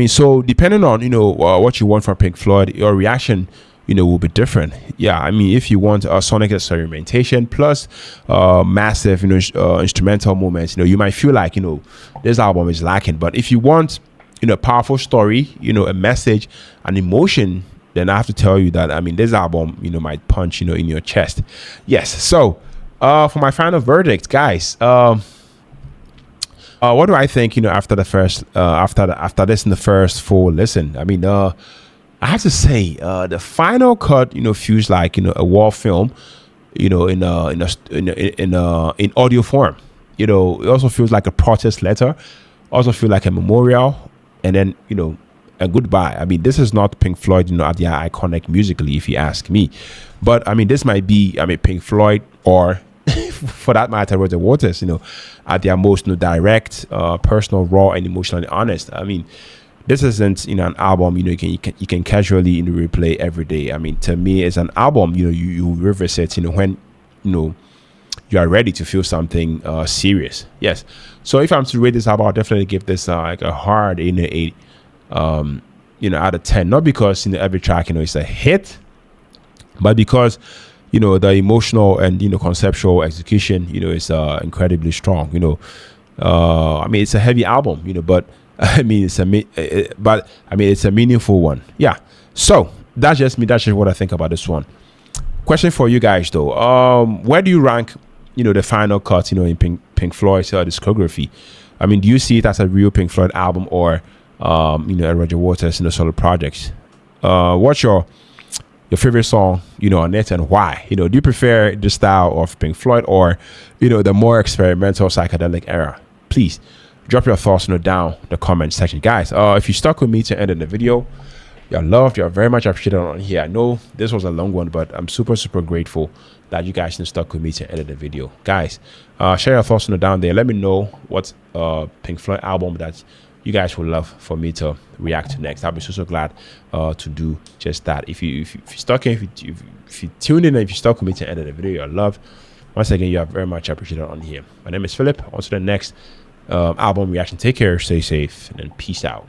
So depending on what you want from Pink Floyd, your reaction will be different. Yeah, if you want a sonic experimentation plus massive instrumental moments, you might feel like this album is lacking. But if you want a powerful story, a message, an emotion, then I have to tell you that this album might punch in your chest. Yes. So for my final verdict, guys, what do I think after the first after this in the first full listen? I have to say, the final cut, feels like a war film, in audio form. It also feels like a protest letter, also feel like a memorial, and then a goodbye. This is not Pink Floyd, at their iconic musically, if you ask me. But this might be Pink Floyd, or for that matter, Roger Waters, at their most direct, personal, raw, and emotionally honest. This isn't an album you can casually replay every day. To me, it's an album you revisit when you are ready to feel something serious. Yes. So if I'm to rate this album, I'll definitely give this like a hard 8 out of 10. Not because every track is a hit, but because the emotional and conceptual execution is incredibly strong. It's a heavy album, but it's a meaningful one. Yeah. So that's just me. That's just what I think about this one. Question for you guys though. Where do you rank, the final cut, in Pink Floyd's discography? Do you see it as a real Pink Floyd album, or a Roger Waters solo projects? What's your favorite song, on it, and why? Do you prefer the style of Pink Floyd, or the more experimental psychedelic era? Please drop your thoughts down the comment section, guys. If you stuck with me to end of the video, you're loved, you're very much appreciated on here. I know this was a long one, but I'm super grateful that you guys stuck with me to end of the video, guys. Share your thoughts down there. Let me know what Pink Floyd album that you guys would love for me to react to next. I'll be so glad to do just that. If you stuck in, if you tuned in, and if you stuck with me to end of the video, you're loved. Once again, you are very much appreciated on here. My name is Philip. On to the next album reaction. Take care, stay safe, and then peace out.